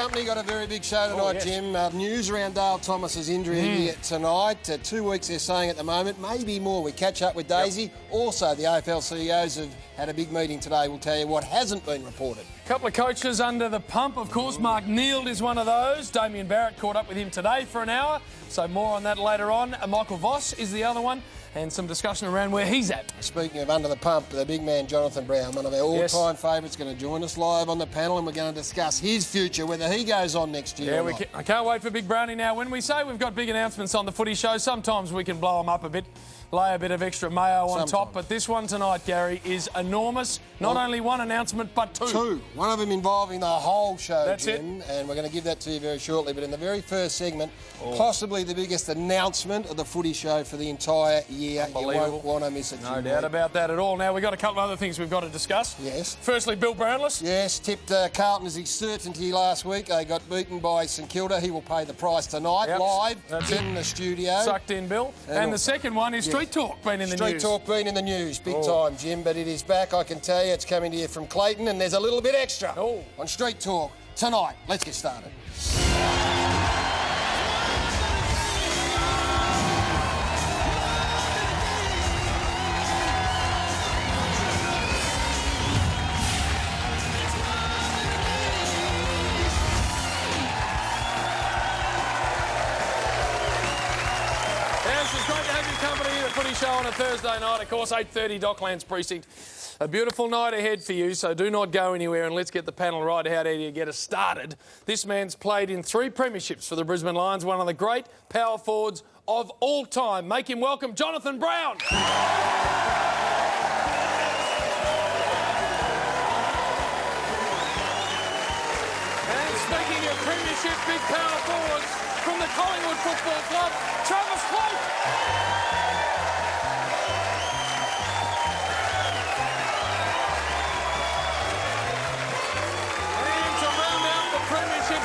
company. Got a very big show tonight, Jim. News around Dale Thomas's injury tonight. 2 weeks, they're saying at the moment, maybe more. We catch up with Daisy. Also, the AFL CEOs have had a big meeting today. We'll tell you what hasn't been reported. A couple of coaches under the pump, of course. Mark Neild is one of those. Damien Barrett caught up with him today for an hour. So more on that later on. Michael Voss is the other one. And some discussion around where he's at. Speaking of under the pump, the big man Jonathan Brown, one of our all-time favourites, going to join us live on the panel, and we're going to discuss his future, whether he goes on next year or not. I can't wait for Big Brownie now. When we say we've got big announcements on the Footy Show, sometimes we can blow them up a bit, lay a bit of extra mayo on top. But this one tonight, Gary, is enormous. Not only one announcement, but two. One of them involving the whole show, That's Jim, and we're going to give that to you very shortly. But in the very first segment, possibly the biggest announcement of the Footy Show for the entire year. You won't want to miss it, Jim. No doubt about that at all. Now, we've got a couple of other things we've got to discuss. Yes. Firstly, Bill Brownless. Yes, tipped Carlton as his certainty last week. They got beaten by St Kilda. He will pay the price tonight, live in the studio. Sucked in, Bill. And the second one is Street Talk being in the news. Street Talk being in the news, big time, Jim. But it is back, I can tell you. It's coming to you from Clayton, and there's a little bit extra on Street Talk tonight. Let's get started. Footy Show on a Thursday night, of course, 8:30 Docklands Precinct. A beautiful night ahead for you, so do not go anywhere, and let's get the panel right out here to get us started. This man's played in 3 premierships for the Brisbane Lions, one of the great power forwards of all time. Make him welcome Jonathan Brown. And speaking of premiership big power forwards, from the Collingwood Football Club, Travis Cloke.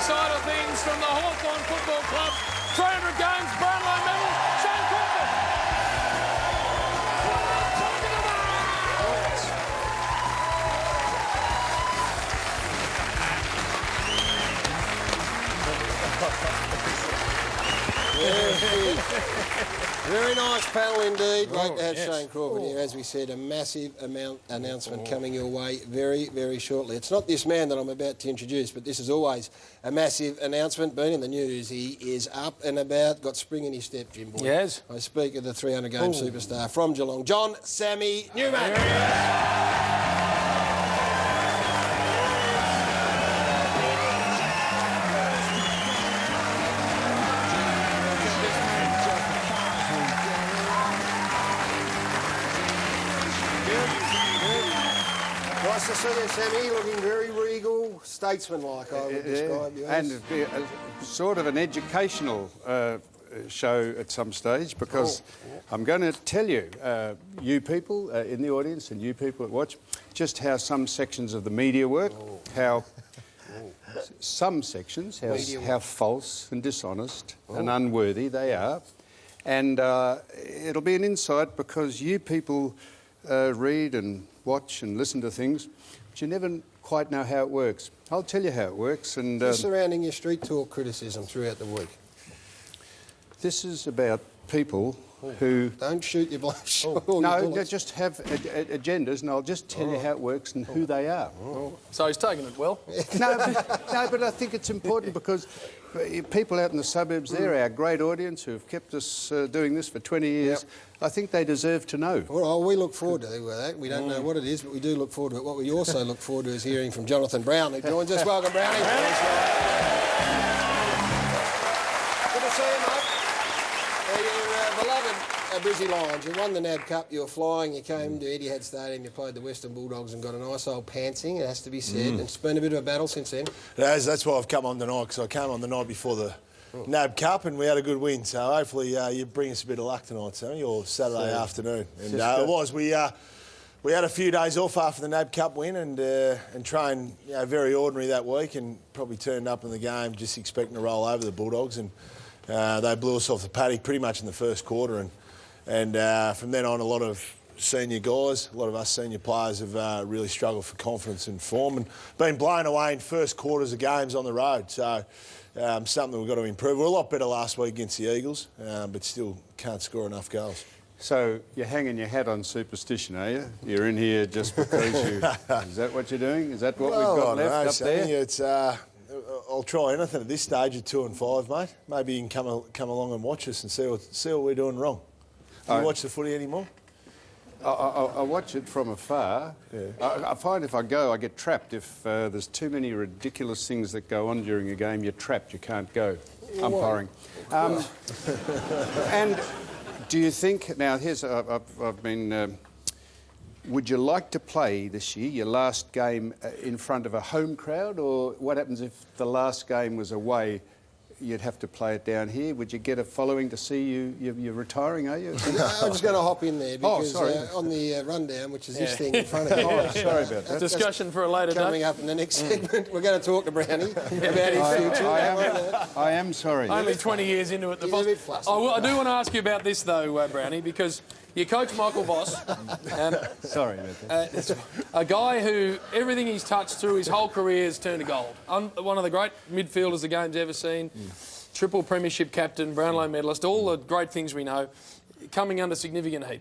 Side of things from the Hawthorn Football Club, 300 games, Brownlow medal, Shane Crawford. Very nice panel indeed. Great to have Shane Crawford here. As we said, a massive announcement coming your way very, very shortly. It's not this man that I'm about to introduce, but this is always a massive announcement. Been in the news. He is up and about, got spring in his step, Jim Boy. Yes. I speak of the 300-game superstar from Geelong, John Sammy Newman. Nice to see you, Sammy. Looking very regal, statesman-like, I would describe you as. And a sort of an educational show at some stage, because I'm going to tell you, you people in the audience and you people that watch, just how some sections of the media work, how some sections, how false and dishonest and unworthy they are. And it'll be an insight, because you people read and watch and listen to things, but you never quite know how it works. I'll tell you how it works. And surrounding your Street Talk criticism throughout the week. This is about people who... Don't shoot your blush. No, they just have agendas, and I'll just tell you how it works and who they are. So he's taking it well. No, but I think it's important, because people out in the suburbs, they're our great audience who have kept us doing this for 20 years. I think they deserve to know. Well, we look forward to that. We don't know what it is, but we do look forward to it. What we also look forward to is hearing from Jonathan Brown, who joins us. Welcome, Brownie. Good to see you, mate. Your beloved Brizzy Lions, you won the NAB Cup, you were flying, you came to Etihad Stadium, you played the Western Bulldogs and got a nice old pantsing, it has to be said. And it's been a bit of a battle since then. It has, that's why I've come on tonight, because I came on the night before the NAB Cup and we had a good win, so hopefully you bring us a bit of luck tonight, Sammy, or Saturday afternoon. And it was, we had a few days off after the NAB Cup win and trained very ordinary that week, and probably turned up in the game just expecting to roll over the Bulldogs, and they blew us off the paddock pretty much in the first quarter, and from then on a lot of senior guys, a lot of us senior players have really struggled for confidence and form and been blown away in first quarters of games on the road. So something we've got to improve. We were a lot better last week against the Eagles, but still can't score enough goals. So you're hanging your hat on superstition, are you? You're in here just because you... Is that what you're doing? Is that what we've got left up there? It's, I'll try anything at this stage at 2 and 5, mate. Maybe you can come along and watch us and see what we're doing wrong. Do you watch the footy anymore? I watch it from afar. Yeah. I find if I go, I get trapped. If there's too many ridiculous things that go on during a game, you're trapped. You can't go. Umpiring. And do you think... Now, here's... I've been... would you like to play this year, your last game, in front of a home crowd? Or what happens if the last game was away? You'd have to play it down here. Would you get a following to see you? You're retiring, are you? I'm just going to hop in there because on the rundown, which is this thing in front of you. Sorry about that. Discussion for a later day. Coming up in the next segment, we're going to talk to Brownie about his future. I am sorry. Only 20 years into it. He's a bit flustered. I do want to ask you about this, though, Brownie, because you coach Michael Voss. Sorry about that. A guy who everything he's touched through his whole career has turned to gold. One of the great midfielders the game's ever seen. Triple premiership captain, Brownlow medalist, all the great things we know, coming under significant heat.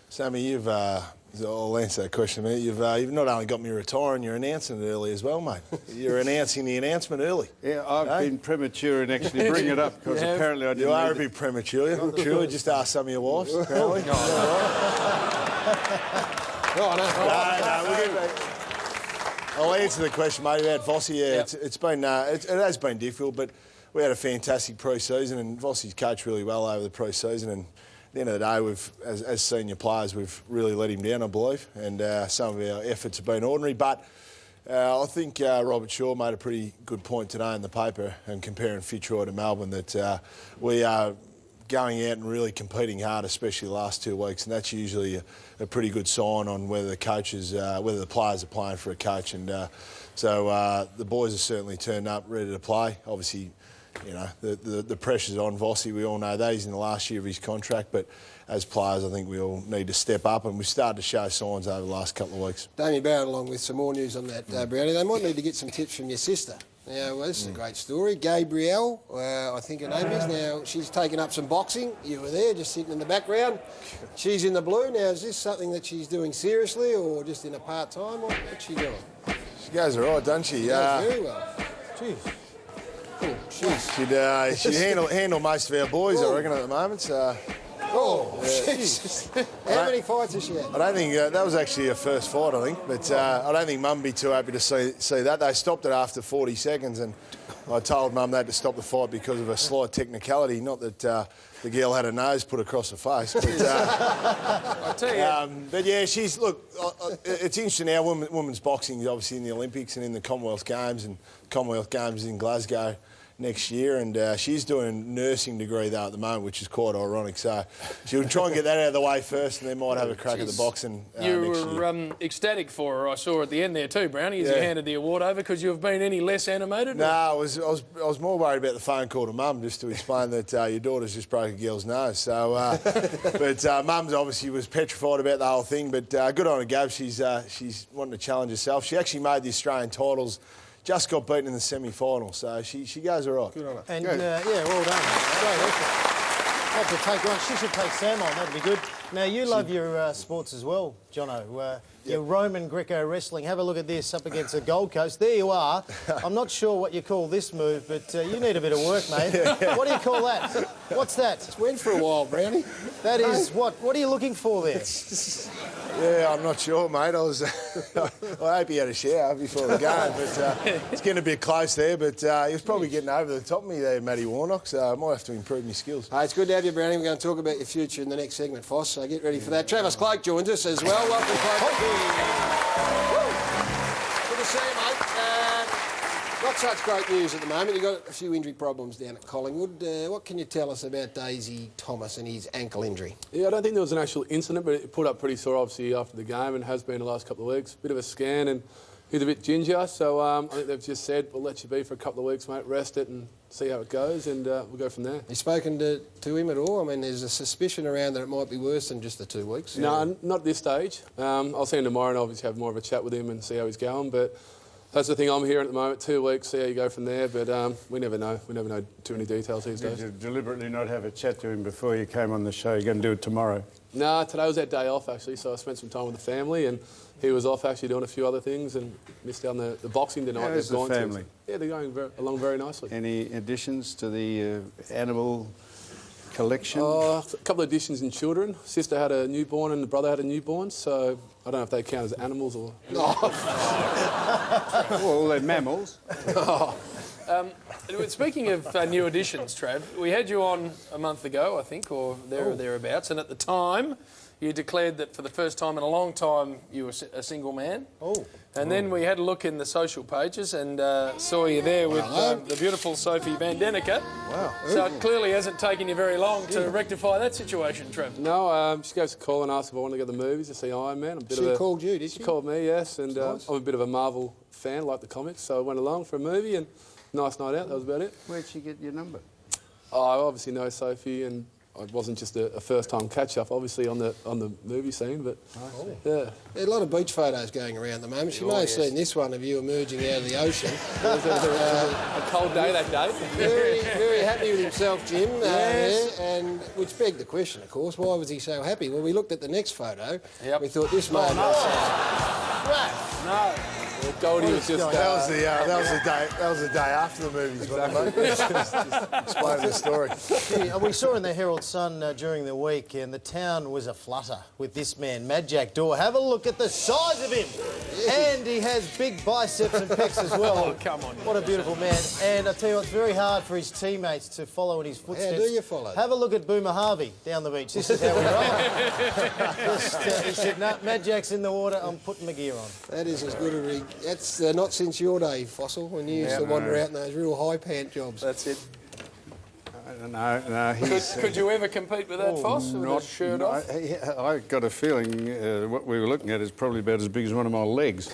Sammy, I'll answer that question, mate. You've not only got me retiring, you're announcing it early as well, mate. You're announcing the announcement early. Yeah, I've been premature in actually bringing it up because apparently I didn't. You are a bit premature. Truly, just ask some of your wives, apparently. No, I'll answer the question, mate, about Vossi. Yeah, it has been difficult, but we had a fantastic pre-season and Vossi's coached really well over the pre-season, and at the end of the day, as senior players, we've really let him down, I believe, and some of our efforts have been ordinary. But I think Robert Shaw made a pretty good point today in the paper and comparing Fitzroy to Melbourne, that we are going out and really competing hard, especially the last 2 weeks, and that's usually a pretty good sign on whether the coaches, whether the players are playing for a coach. And so the boys are certainly turned up, ready to play. Obviously, you know, the pressure's on Vossi. We all know that. He's in the last year of his contract, but as players, I think we all need to step up, and we've started to show signs over the last couple of weeks. Damien Barrett, along with some more news on that, Brownie. They might need to get some tips from your sister. Now, this is a great story. Gabrielle, I think her name is. Now, she's taken up some boxing. You were there, just sitting in the background. She's in the blue. Now, is this something that she's doing seriously or just in a part-time? What's she doing? She goes all right, doesn't she? She goes very well. Jeez. Cool. She'd handle most of our boys, I reckon, at the moment. So. Jesus. How many fights has she had? I don't think that was actually her first fight, I think. But I don't think Mum would be too happy to see that. They stopped it after 40 seconds, and I told Mum they had to stop the fight because of a slight technicality. Not that the girl had her nose put across her face. But, I tell you. But yeah, it's interesting now. Women's boxing is obviously in the Olympics and in the Commonwealth Games, and Commonwealth Games in Glasgow next year, and she's doing a nursing degree though at the moment, which is quite ironic. So she'll try and get that out of the way first, and then might have a crack at the boxing next year. You were ecstatic for her, I saw at the end there too, Brownie, as you handed the award over. Could you have been any less animated? No, I was more worried about the phone call to Mum, just to explain that your daughter's just broke a girl's nose. So, but Mum's obviously was petrified about the whole thing. But good on her, Gab. She's wanting to challenge herself. She actually made the Australian titles. Just got beaten in the semi-final, so she goes all right. Good on her. And, well done. Great effort. Have to take one. She should take Sam on, that'd be good. Now, you love your sports as well, Jono. Your Roman Greco wrestling. Have a look at this up against the Gold Coast. There you are. I'm not sure what you call this move, but you need a bit of work, mate. What do you call that? What's that? It's went for a while, Brownie. That is what? What are you looking for there? Yeah, I'm not sure, mate. I hope he had a shower before the game, but it's getting a bit close there. But he was probably getting over the top of me there, Matty Warnock, so I might have to improve my skills. Hey, it's good to have you, Brownie. We're going to talk about your future in the next segment, Foss, so get ready for that. Travis Cloak joins us as well. Welcome, Cloak. Good to see you, mate. Not such great news at the moment. You've got a few injury problems down at Collingwood. What can you tell us about Daisy Thomas and his ankle injury? Yeah, I don't think there was an actual incident, but it pulled up pretty sore, obviously, after the game, and has been the last couple of weeks. Bit of a scan, and He's a bit ginger, so I think they've just said, we'll let you be for a couple of weeks, mate, rest it and see how it goes, and we'll go from there. You spoken to him at all? I mean, there's a suspicion around that it might be worse than just the 2 weeks. No, not at this stage. I'll see him tomorrow and obviously have more of a chat with him and see how he's going, but that's the thing I'm hearing at the moment, 2 weeks, see how you go from there, but we never know. We never know too many details these days. Did you deliberately not have a chat to him before you came on the show? You're going to do it tomorrow? No, today was our day off, actually, so I spent some time with the family, and he was off actually doing a few other things and missed out on the boxing tonight. How's the family? Yeah, they're going along very nicely. Any additions to the animal collection? A couple of additions in children. Sister had a newborn and the brother had a newborn, so I don't know if they count as animals or... Well, they're mammals. Speaking of new additions, Trav, we had you on a month ago, I think, or thereabouts, and at the time you declared that for the first time in a long time you were a single man. And then we had a look in the social pages and saw you there with the beautiful Sophie Van Deniker. Wow. So it clearly hasn't taken you very long to rectify that situation, Trev. No, she gave us a call and asked if I wanted to go to the movies to see Iron Man. She called you, did she? She called me, yes, and nice. I'm a bit of a Marvel fan, like the comics, so I went along for a movie and nice night out, that was about it. Where'd she get your number? I obviously know Sophie, and it wasn't just a first-time catch-up, obviously, on the movie scene, but yeah. There's a lot of beach photos going around at the moment. She may have seen this one of you emerging out of the ocean. It was a cold day that day. Very, very happy with himself, Jim. Yes. And which begged the question, of course, why was he so happy? Well, we looked at the next photo. Yep. We thought this man... No. Goldie was just... That was the day after the movies, wasn't it, mate? Just explain the story. Yeah, we saw in the Herald Sun during the week, and the town was aflutter with this man, Mad Jack Dore. Have a look at the size of him. And he has big biceps and pecs as well. Oh, come on. What a beautiful man. And I tell you what, it's very hard for his teammates to follow in his footsteps. How do you follow? Have a look at Boomer Harvey down the beach. This is how we roll. He said, no, Mad Jack's in the water, I'm putting my gear on. That is as good a rig. That's not since your day, Fossil, when you used to wander out in those real high pant jobs. That's it. No, Could you ever compete with that, Foss? With a shirt off? I got a feeling what we were looking at is probably about as big as one of my legs.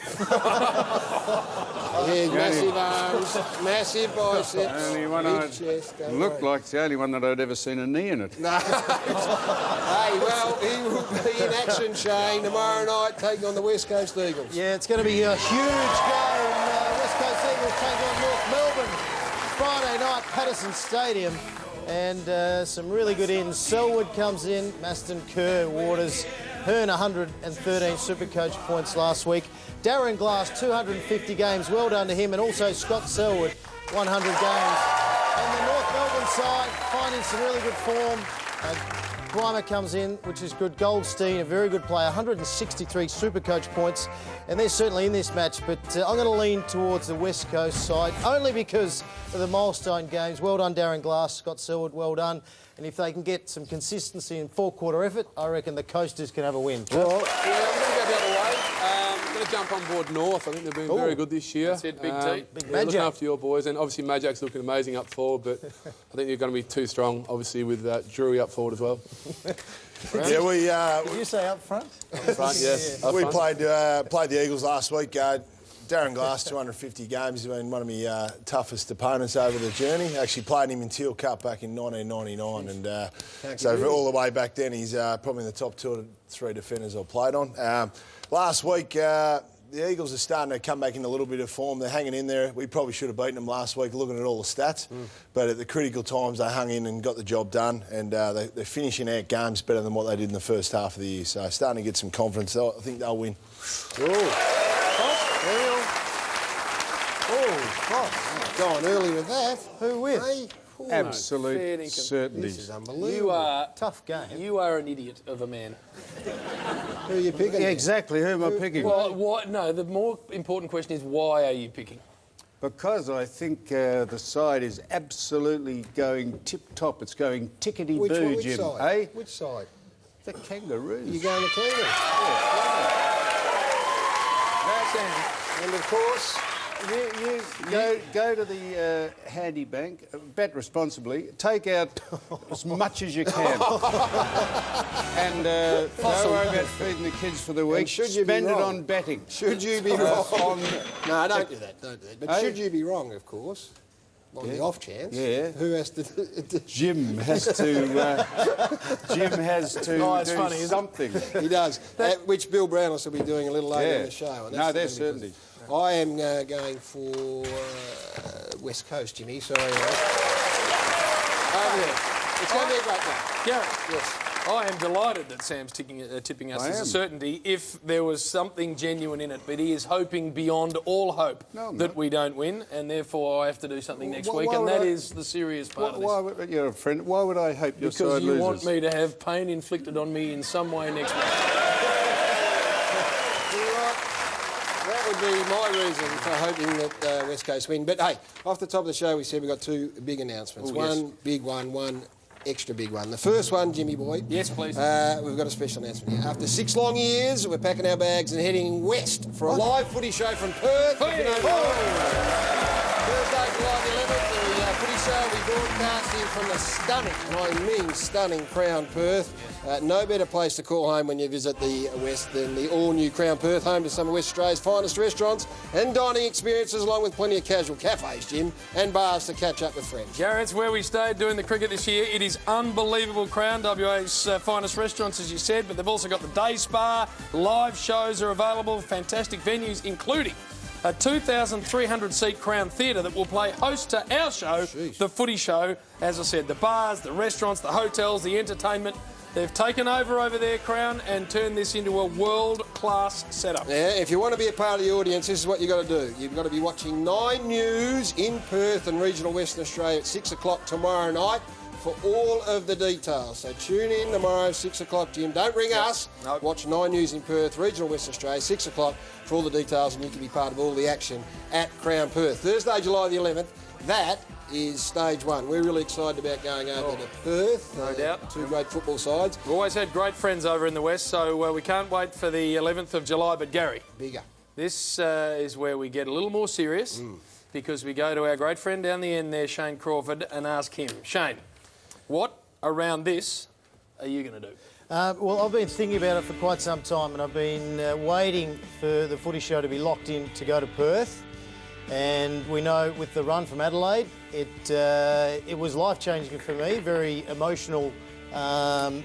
Yeah, massive arms, massive biceps, Only one big chest. looked like it's the only one that I'd ever seen a knee in it. No. Hey, well, he will be in action, Shane, tomorrow night, taking on the West Coast Eagles. Yeah, it's going to be a huge game. West Coast Eagles take on North Melbourne Friday night, Patterson Stadium. And some really good ins. Selwood comes in, Maston, Kerr, Waters, Hearn 113 Supercoach points last week. Darren Glass 250 games, well done to him, and also Scott Selwood 100 games. And the North Melbourne side finding some really good form. Grimer comes in, which is good. Goldstein, a very good player, 163 Supercoach points, and they're certainly in this match, but I'm going to lean towards the West Coast side, only because of the milestone games. Well done, Darren Glass, Scott Selwood, well done. And if they can get some consistency in four-quarter effort, I reckon the Coasters can have a win. Well, yeah, I'm going to go the other way. I'm going to jump on board North. I think they've been very good this year. That's it, big team. Big Looking Madjack. after your boys, and obviously Madjack's looking amazing up forward, but I think you're going to be too strong, obviously, with Drury up forward as well. Yeah, we Did you say up front? Up front, yes. Up we front. played the Eagles last week. Darren Glass, 250 games. He's been one of my toughest opponents over the journey. Actually played him in Teal Cup back in 1999, and so all the way back then, he's probably in the top 2 or 3 defenders I've played on. Last week, the Eagles are starting to come back in a little bit of form. They're hanging in there. We probably should have beaten them last week, looking at all the stats. But at the critical times, they hung in and got the job done. And they're finishing out games better than what they did in the first half of the year. So starting to get some confidence. I think they'll win. Gone early with that. Who with? Hey, Absolute certainty. this is unbelievable. You are Tough game. You are an idiot of a man. Who are you picking? Yeah, exactly. Who am I picking? Well, why, no, the more important question is why are you picking? Because I think the side is absolutely going tip-top. It's going tickety-boo, Which Jim. side? Eh? Which side? The Kangaroos. You going to Kangaroos? And of course, You go to the handy bank, bet responsibly, take out as much as you can. And don't worry about feeding the kids for the week. Spend it on betting. Should you be wrong? No, don't do that. Don't do that. But should you be wrong, of course, on the off chance, who has to... Jim has to do funny, something. He does, which Bill Brown will be doing a little later in the show. And No, there's certainty. I am going for West Coast, Jimmy. Sorry. Over there. It's going to be a great game. Gareth, Yes. I am delighted that Sam's tipping us as a certainty if there was something genuine in it, but he is hoping beyond all hope that we don't win, and therefore I have to do something next week, and that is the serious part of this. You're a friend. Why would I hope your side Because you loses? want me to have pain inflicted on me in some way next week. That would be my reason for hoping that West Coast win. But hey, off the top of the show, we said we've got two big announcements. One big one, one extra big one. The first one, Jimmy boy. Yes, please. We've got a special announcement here. After 6 long years, we're packing our bags and heading west for a live footy show from Perth. Thursday, July the 11th, the Footy Show will be broadcasting from the stunning, and I mean stunning, Crown Perth. No better place to call home when you visit the West than the all-new Crown Perth, home to some of West Australia's finest restaurants and dining experiences, along with plenty of casual cafes, Jim, and bars to catch up with friends. Garrett's where we stayed doing the cricket this year. It is unbelievable, Crown, WA's finest restaurants, as you said, but they've also got the day spa, live shows are available, fantastic venues, including a 2,300-seat Crown Theatre that will play host to our show, the Footy Show. As I said, the bars, the restaurants, the hotels, the entertainment. They've taken over there, Crown, and turned this into a world-class setup. Yeah, if you want to be a part of the audience, this is what you've got to do. You've got to be watching 9 News in Perth and regional Western Australia at 6 o'clock tomorrow night for all of the details. So tune in tomorrow, 6 o'clock, Jim. Don't ring us. Nope. Watch 9 News in Perth, regional Western Australia, 6 o'clock for all the details, and you can be part of all the action at Crown Perth. Thursday, July the 11th, that is stage 1. We're really excited about going over to Perth. No doubt. 2 great football sides. We've always had great friends over in the West, so we can't wait for the 11th of July. But Gary, Bigger. this is where we get a little more serious because we go to our great friend down the end there, Shane Crawford, and ask him, Shane, what around this are you going to do? Well, I've been thinking about it for quite some time, and I've been waiting for the Footy Show to be locked in to go to Perth. And we know with the run from Adelaide, it was life-changing for me, very emotional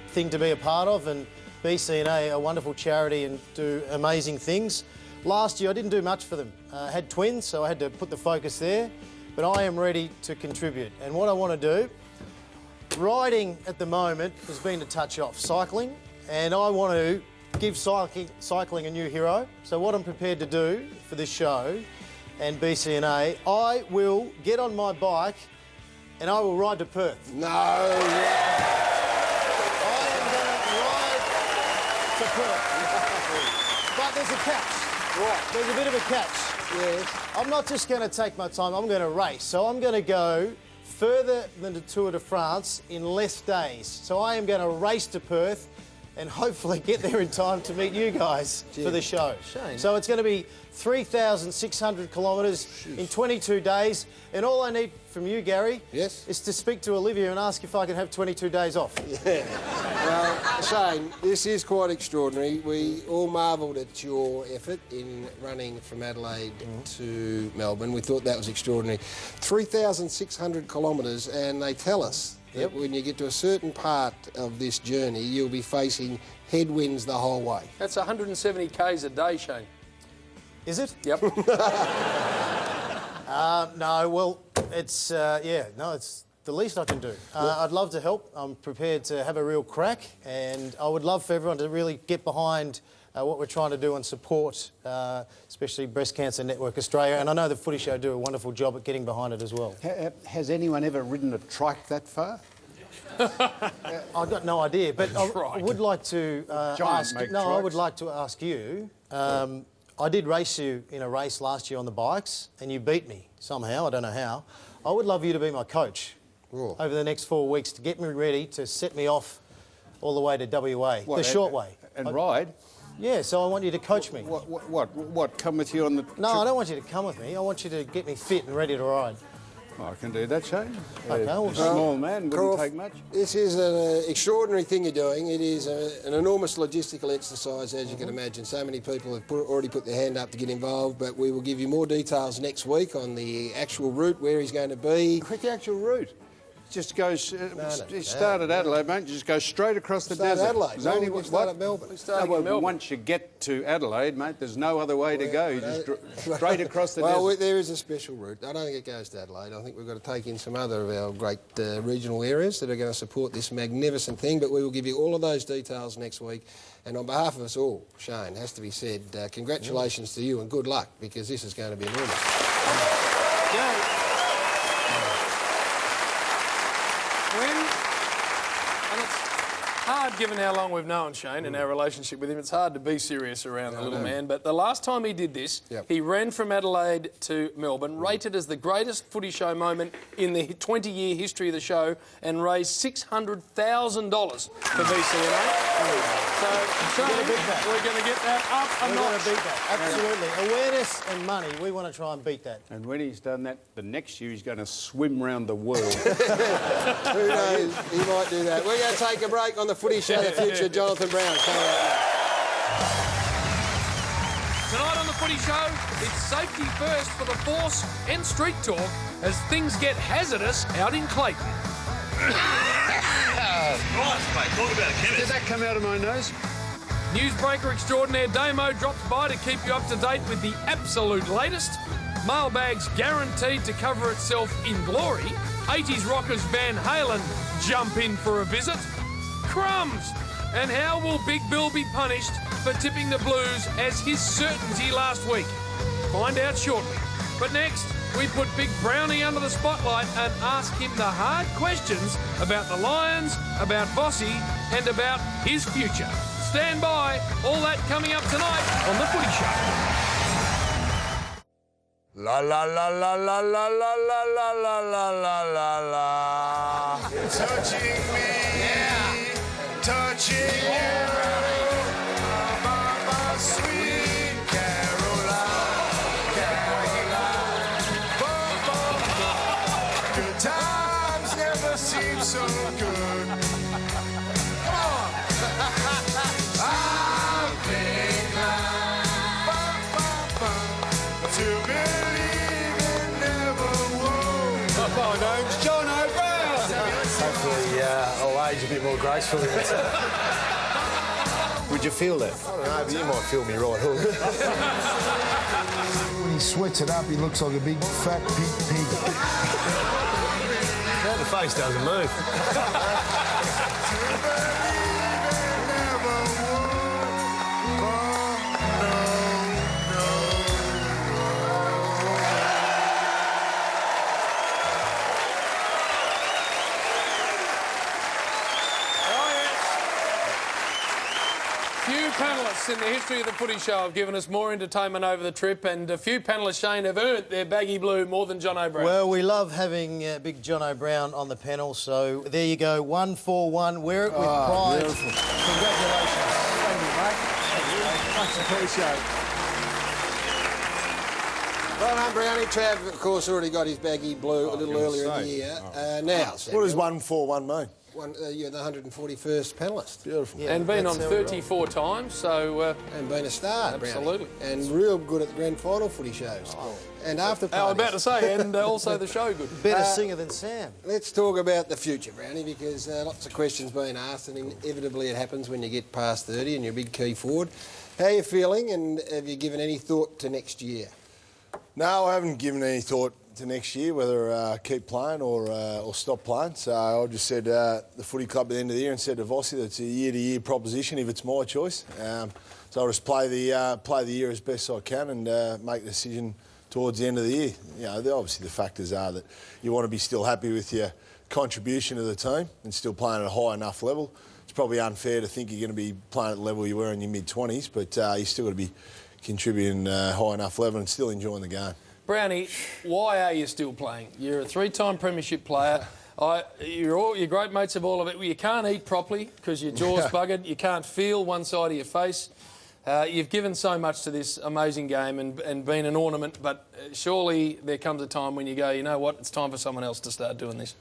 thing to be a part of, and BCNA, a wonderful charity and do amazing things. Last year I didn't do much for them. I had twins, so I had to put the focus there, but I am ready to contribute. And what I want to do, riding at the moment has been to touch off cycling, and I want to give cycling a new hero. So what I'm prepared to do for this show and BCNA, I will get on my bike and I will ride to Perth. No. I am going to ride to Perth. But there's a catch. What? There's a bit of a catch. Yes. I'm not just going to take my time, I'm going to race. So I'm going to go further than the Tour de France in less days. So I am going to race to Perth and hopefully get there in time to meet you guys for the show. Shane. So it's going to be 3,600 kilometres in 22 days. And all I need from you, Gary, is to speak to Olivia and ask if I can have 22 days off. Yeah. Well, Shane, this is quite extraordinary. We all marvelled at your effort in running from Adelaide to Melbourne. We thought that was extraordinary. 3,600 kilometres, and they tell us that when you get to a certain part of this journey, you'll be facing headwinds the whole way. That's 170 Ks a day, Shane. Is it? Yep. No, well, it's, it's the least I can do. I'd love to help. I'm prepared to have a real crack, and I would love for everyone to really get behind what we're trying to do and support, especially Breast Cancer Network Australia. And I know the Footy Show do a wonderful job at getting behind it as well. Has anyone ever ridden a trike that far? I've got no idea, but I would like to ask. No, I would like to ask you. I did race you in a race last year on the bikes, and you beat me somehow. I don't know how. I would love you to be my coach over the next 4 weeks to get me ready to set me off all the way to WA, the short way. And ride? Yeah, so I want you to coach me. What? Come with you on the No, trip? I don't want you to come with me. I want you to get me fit and ready to ride. Oh, I can do that, Shane. Okay, well, A small man wouldn't take much. This is an extraordinary thing you're doing. It is an enormous logistical exercise, as you can imagine. So many people have already put their hand up to get involved, but we will give you more details next week on the actual route, where he's going to be. The actual route. Just goes. You start at Adelaide, mate. You just go straight across the desert. Adelaide. There's Well, only we start at Melbourne. Once you get to Adelaide, mate, there's no other way to go. You just straight across the Well, desert. there is a special route. I don't think it goes to Adelaide. I think we've got to take in some other of our great regional areas that are going to support this magnificent thing. But we will give you all of those details next week. And on behalf of us all, Shane, has to be said, congratulations to you and good luck, because this is going to be enormous. Yeah. And it's hard, given how long we've known Shane and our relationship with him, it's hard to be serious around the little man. But the last time he did this, he ran from Adelaide to Melbourne, rated as the greatest Footy Show moment in the 20-year history of the show, and raised $600,000 for BCNA. So, Shane, we're going to get that up a notch. We're going to beat that, absolutely. Awareness and money, we want to try and beat that. And when he's done that, the next year he's going to swim round the world. Who knows? He might do that. We're going to take a break on the Footy Show, the future. Jonathan Brown. Tonight on the Footy Show, it's safety first for the Force and Street Talk as things get hazardous out in Clayton. Christ, mate, talk about a chemist. Did that come out of my nose? Newsbreaker extraordinaire Damo drops by to keep you up to date with the absolute latest. Mailbags guaranteed to cover itself in glory. 80s rockers Van Halen jump in for a visit. Crumbs! And how will Big Bill be punished for tipping the Blues as his certainty last week? Find out shortly. But next, we put Big Brownie under the spotlight and ask him the hard questions about the Lions, about Bossy, and about his future. Stand by. All that coming up tonight on The Footy Show. La la la la la la la la la la la la la la. Touching me, touching you, my sweet Caroline, Caroline. Good times never seem so good. Come on. I've been inclined to believe in never woe. My name's John O'Brien. Hopefully, I'll age a bit more gracefully. Would you feel that? I don't know, but you might feel me right hook. When he sweats it up, he looks like a big, fat pig. Now the face doesn't move. Few panellists in the history of the Footy Show have given us more entertainment over the trip, and a few panellists, Shane, have earned their baggy blue more than John O'Brien. Well, we love having big John O'Brien on the panel, so there you go, 1-4-1. Wear it with pride. Beautiful. Congratulations. Thank you, mate. Thank you. Much appreciated. Well done, Brownie. Trav, of course, already got his baggy blue a little earlier in the year. Now, What does 1-4-1 mean? You're the 141st panellist. Beautiful. Yeah, and been on that's how we roll. 34 times, so... And been a star, Absolutely. Brownie. And real good at the grand final footy shows. And after I was parties. about to say, and also the show good. Better singer than Sam. Let's talk about the future, Brownie, because lots of questions being asked, and inevitably it happens when you get past 30 and you're a big key forward. How are you feeling, and have you given any thought to next year? No, I haven't given any thought to next year, whether keep playing or stop playing. So I just said the footy club at the end of the year and said to Vossi that it's a year-to-year proposition if it's my choice. So I'll just play the year as best I can and make the decision towards the end of the year. You know, obviously the factors are that you want to be still happy with your contribution to the team and still playing at a high enough level. It's probably unfair to think you're going to be playing at the level you were in your mid-20s, but you still got to be contributing high enough level and still enjoying the game. Brownie, why are you still playing? You're a three-time premiership player. Your great mates have all of it. You can't eat properly because your jaw's buggered. You can't feel one side of your face. You've given so much to this amazing game and been an ornament, but surely there comes a time when you go, you know what, it's time for someone else to start doing this.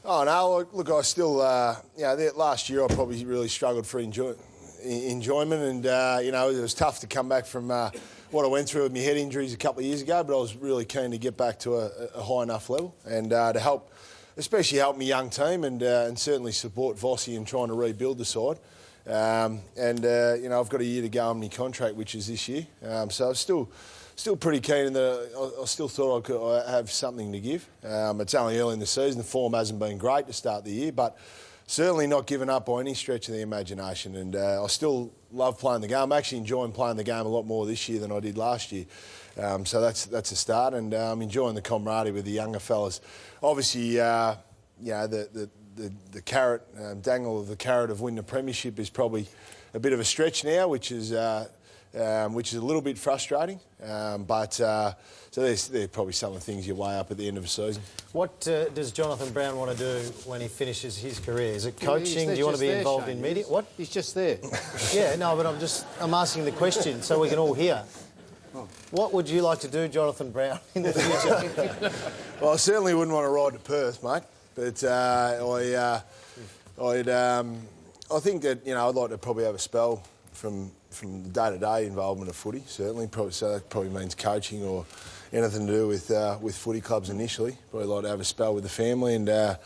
Oh, no, look, I still, last year I probably really struggled for enjoyment and, it was tough to come back from what I went through with my head injuries a couple of years ago, but I was really keen to get back to a high enough level and to help, especially help my young team and certainly support Vossi in trying to rebuild the side. I've got a year to go on my contract, which is this year. So I'm still pretty keen in that I still thought I could have something to give. It's only early in the season. The form hasn't been great to start the year, but certainly not giving up by any stretch of the imagination. And I still love playing the game. I'm actually enjoying playing the game a lot more this year than I did last year. So that's a start, and I'm enjoying the camaraderie with the younger fellas. Obviously, the carrot, dangle of the carrot of winning the premiership is probably a bit of a stretch now, which is a little bit frustrating. So they're probably some of the things you weigh up at the end of a season. What does Jonathan Brown want to do when he finishes his career? Is it coaching? Do you want to be involved in media? What? He's just there. Yeah, no, but I'm asking the question so we can all hear. Oh. What would you like to do, Jonathan Brown, in the future? Well, I certainly wouldn't want to ride to Perth, mate. But I think that I'd like to probably have a spell from the day-to-day involvement of footy. Certainly, so that probably means coaching or anything to do with footy clubs initially. Probably like to have a spell with the family and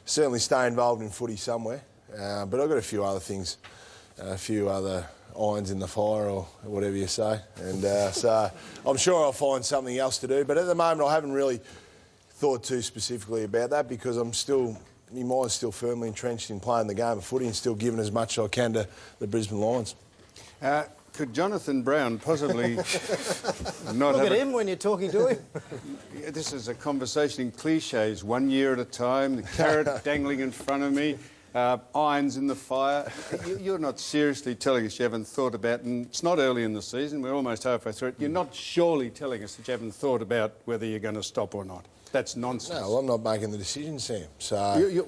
certainly stay involved in footy somewhere. But I've got a few other things, a few other irons in the fire or whatever you say. And so I'm sure I'll find something else to do. But at the moment, I haven't really thought too specifically about that because my mind's still firmly entrenched in playing the game of footy and still giving as much as I can to the Brisbane Lions. Could Jonathan Brown possibly not Look at him when you're talking to him. This is a conversation in cliches, 1 year at a time, the carrot dangling in front of me, irons in the fire. You're not seriously telling us you haven't thought about, and it's not early in the season, we're almost halfway through it, you're not surely telling us that you haven't thought about whether you're going to stop or not. That's nonsense. No, well, I'm not making the decision, Sam. So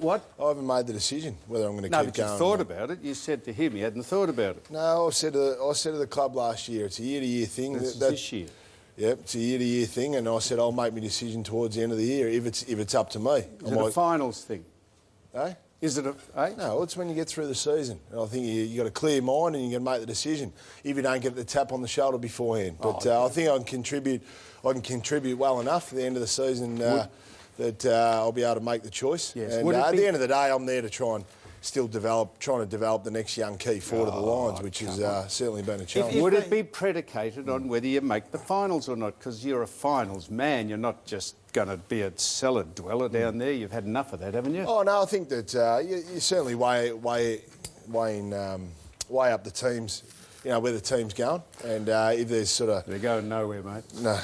what? I haven't made the decision whether I'm going to keep going. No, but you thought about it. You said to him you hadn't thought about it. No, I said to the club last year, it's a year-to-year thing. That's this year. Yep, it's a year-to-year thing, and I said I'll make my decision towards the end of the year if it's up to me. Is it a finals thing? Eh? Is it a... Eh? No, it's when you get through the season. And I think you got a clear mind and you can make the decision if you don't get the tap on the shoulder beforehand. But I think I can contribute well enough at the end of the season that I'll be able to make the choice. Yes. And at the end of the day, I'm there to try and still trying to develop the next young key forward of the Lions, which has certainly been a challenge. Would it be predicated on whether you make the finals or not? Because you're a finals man, you're not just going to be a cellar dweller down there. You've had enough of that, haven't you? Oh, no, I think that you certainly weigh up the teams, where the team's going. And if there's sort of... They're going nowhere, mate. No.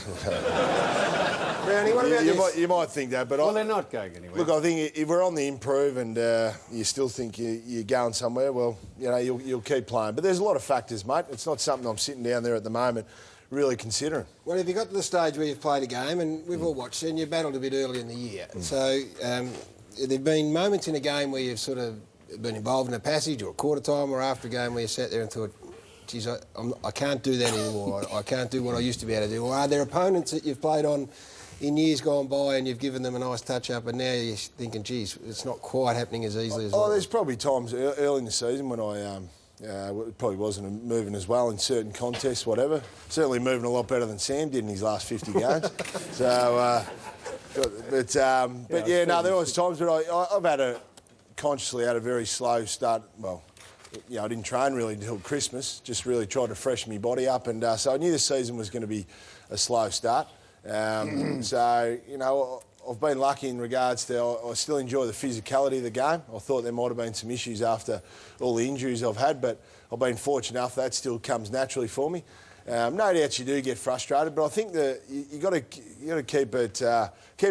Brownie, what about this? You might think that, but... Well, they're not going anywhere. Look, I think if we're on the improve and you still think you're going somewhere, well, you'll keep playing. But there's a lot of factors, mate. It's not something I'm sitting down there at the moment really considering. Well, if you got to the stage where you've played a game, and we've all watched it, and you battled a bit early in the year. So there've been moments in a game where you've sort of been involved in a passage or a quarter time or after a game where you sat there and thought, geez, I can't do that anymore. I can't do what I used to be able to do. Or are there opponents that you've played on in years gone by and you've given them a nice touch-up and now you're thinking, geez, it's not quite happening as easily as... Oh, there's probably times early in the season when I probably wasn't moving as well in certain contests, whatever. Certainly moving a lot better than Sam did in his last 50 games. So, but there was times that I've consciously had a very slow start. Well, I didn't train really until Christmas, just really tried to freshen my body up. And so I knew the season was going to be a slow start. So, I've been lucky in regards to I still enjoy the physicality of the game. I thought there might have been some issues after all the injuries I've had, but I've been fortunate enough that still comes naturally for me. No doubt you do get frustrated, but I think that you got to keep it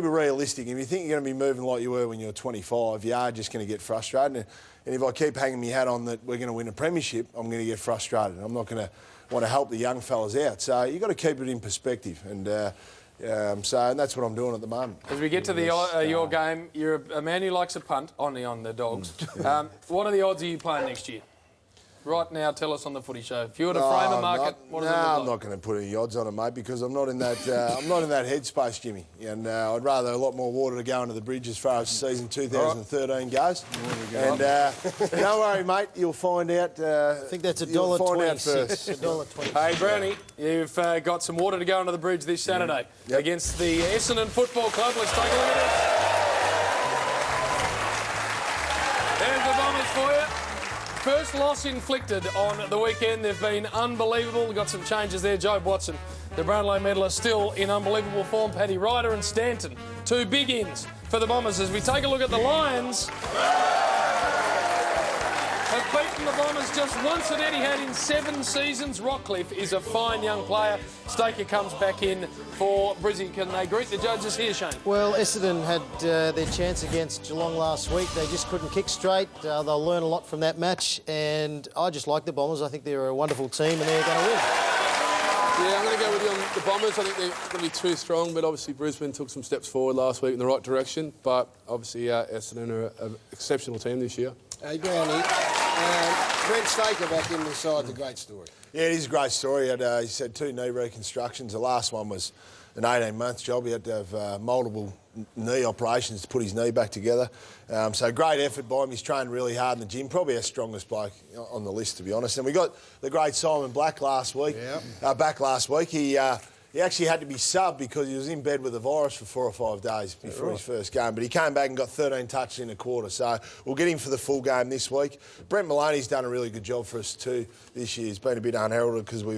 realistic. If you think you're going to be moving like you were when you were 25, you are just going to get frustrated. And if I keep hanging my hat on that we're going to win a premiership, I'm going to get frustrated. I'm not going to want to help the young fellas out. So you've got to keep it in perspective. And that's what I'm doing at the moment. As we get to your game, you're a man who likes a punt on the Dogs. What are the odds of you playing next year? right now tell us on the Footy Show? If you were to frame a market, what does it look like? I'm not going to put any odds on it, mate, because I'm not in that. I'm not in that headspace, Jimmy. And I'd rather a lot more water to go into the bridge as far as season 2013 goes. And don't worry, mate. You'll find out. I think that's $1.26. $1.26. Hey, Brownie, you've got some water to go under the bridge this Saturday against the Essendon Football Club. Let's take a look at this. There's the Bombers for you. First loss inflicted on the weekend. They've been unbelievable. We've got some changes there. Jobe Watson, the Brownlow medalist, still in unbelievable form. Paddy Ryder and Stanton, 2 big ins for the Bombers. As we take a look at the Lions, have beaten the Bombers just once at Etihad in 7 seasons. Rockcliffe is a fine young player. Staker comes back in for Brizzy. Can they greet the judges here, Shane? Well, Essendon had their chance against Geelong last week. They just couldn't kick straight. They'll learn a lot from that match. And I just like the Bombers. I think they're a wonderful team and they're going to win. Yeah, I'm going to go with you on the Bombers. I think they're going to be too strong, but obviously Brisbane took some steps forward last week in the right direction. But obviously Essendon are an exceptional team this year. Hey, Brownie, Brent Staker back in the side's a great story. Yeah, it is a great story. He's had 2 knee reconstructions. The last one was an 18-month job. He had to have multiple knee operations to put his knee back together. So great effort by him. He's trained really hard in the gym. Probably our strongest bloke on the list, to be honest. And we got the great Simon Black last week. Back last week. He actually had to be subbed because he was in bed with the virus for 4 or 5 days before his first game. But he came back and got 13 touches in a quarter. So we'll get him for the full game this week. Brent Maloney's done a really good job for us too this year. He's been a bit unheralded because we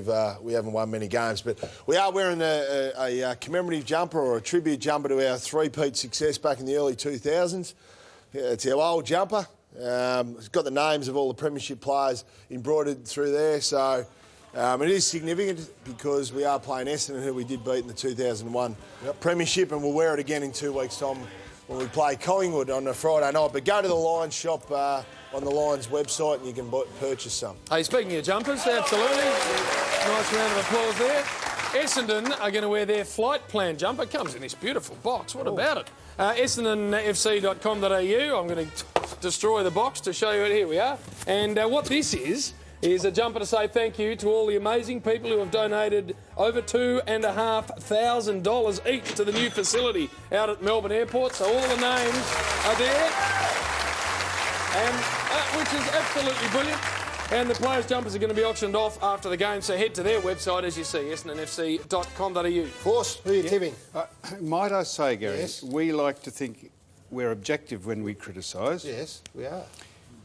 haven't won many games. But we are wearing a commemorative jumper or a tribute jumper to our 3-peat success back in the early 2000s. It's our old jumper. It's got the names of all the premiership players embroidered through there. So it is significant because we are playing Essendon, who we did beat in the 2001 premiership, and we'll wear it again in 2 weeks' time when we play Collingwood on a Friday night. But go to the Lions shop on the Lions website and you can purchase some. Hey, speaking of jumpers, absolutely. Nice round of applause there. Essendon are going to wear their flight plan jumper. It comes in this beautiful box. What about it? EssendonFC.com.au. I'm going to destroy the box to show you it. Here we are. And what this is a jumper to say thank you to all the amazing people who have donated over $2,500 each to the new facility out at Melbourne Airport. So all the names are there, and which is absolutely brilliant. And the players' jumpers are going to be auctioned off after the game, so head to their website, as you see, essendonfc.com.au. Force, who are you tipping? Might I say, Gary, Yes. we like to think we're objective when we criticise. Yes, we are.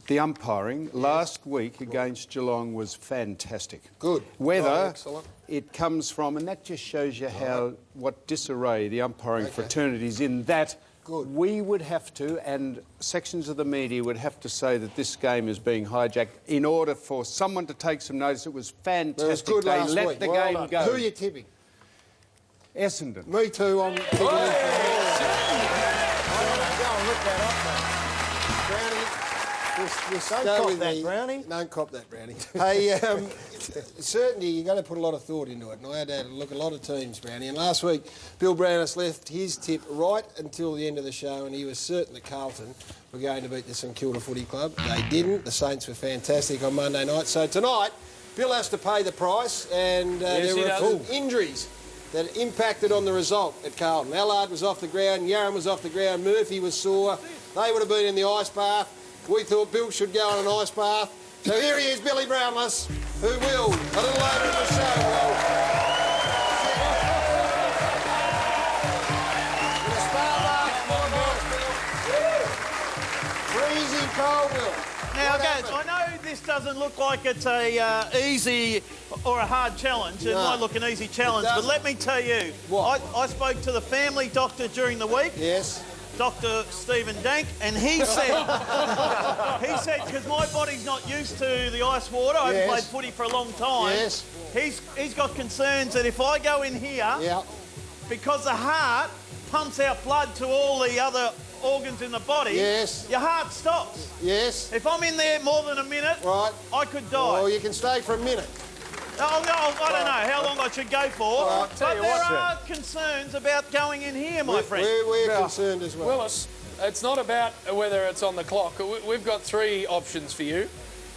The umpiring last week against Geelong was fantastic. Good. Whether excellent. it comes from, and that just shows you what disarray the umpiring fraternity is in, that we would have to, and sections of the media would have to say that this game is being hijacked in order for someone to take some notice. It was fantastic. It was good they last let week. the Well game done. go. Who are you tipping? Essendon. Me too. I'm tipping Go and look that up, mate. Brownie. Don't cop that, Brownie. Don't cop that, Brownie. Hey, certainly you've got to put a lot of thought into it. And I had to look at a lot of teams, Brownie. And last week, Bill Brownus left his tip right until the end of the show, and he was certain that Carlton were going to beat the St Kilda Footy Club. They didn't. The Saints were fantastic on Monday night. So tonight, Bill has to pay the price, and there were some injuries that impacted on the result at Carlton. Allard was off the ground, Yarram was off the ground, Murphy was sore. They would have been in the ice bath. We thought Bill should go on an ice bath. So here he is, Billy Brownless, who will, a little later in the show, in a spa bath, freezing cold, Will. Now, guys, I know this doesn't look like it's a easy or a hard challenge. It might look an easy challenge, but let me tell you, I spoke to the family doctor during the week. Yes. Dr. Stephen Dank, and he said, because my body's not used to the ice water, I haven't played footy for a long time. Yes. He's got concerns that if I go in here, because the heart pumps out blood to all the other organs in the body, your heart stops. Yes. If I'm in there more than a minute, I could die. Well, you can stay for a minute. Oh, no, I don't know how long I should go for, but there are concerns about going in here, my friend. We're concerned as well. Willis, it's not about whether it's on the clock. We've got 3 options for you.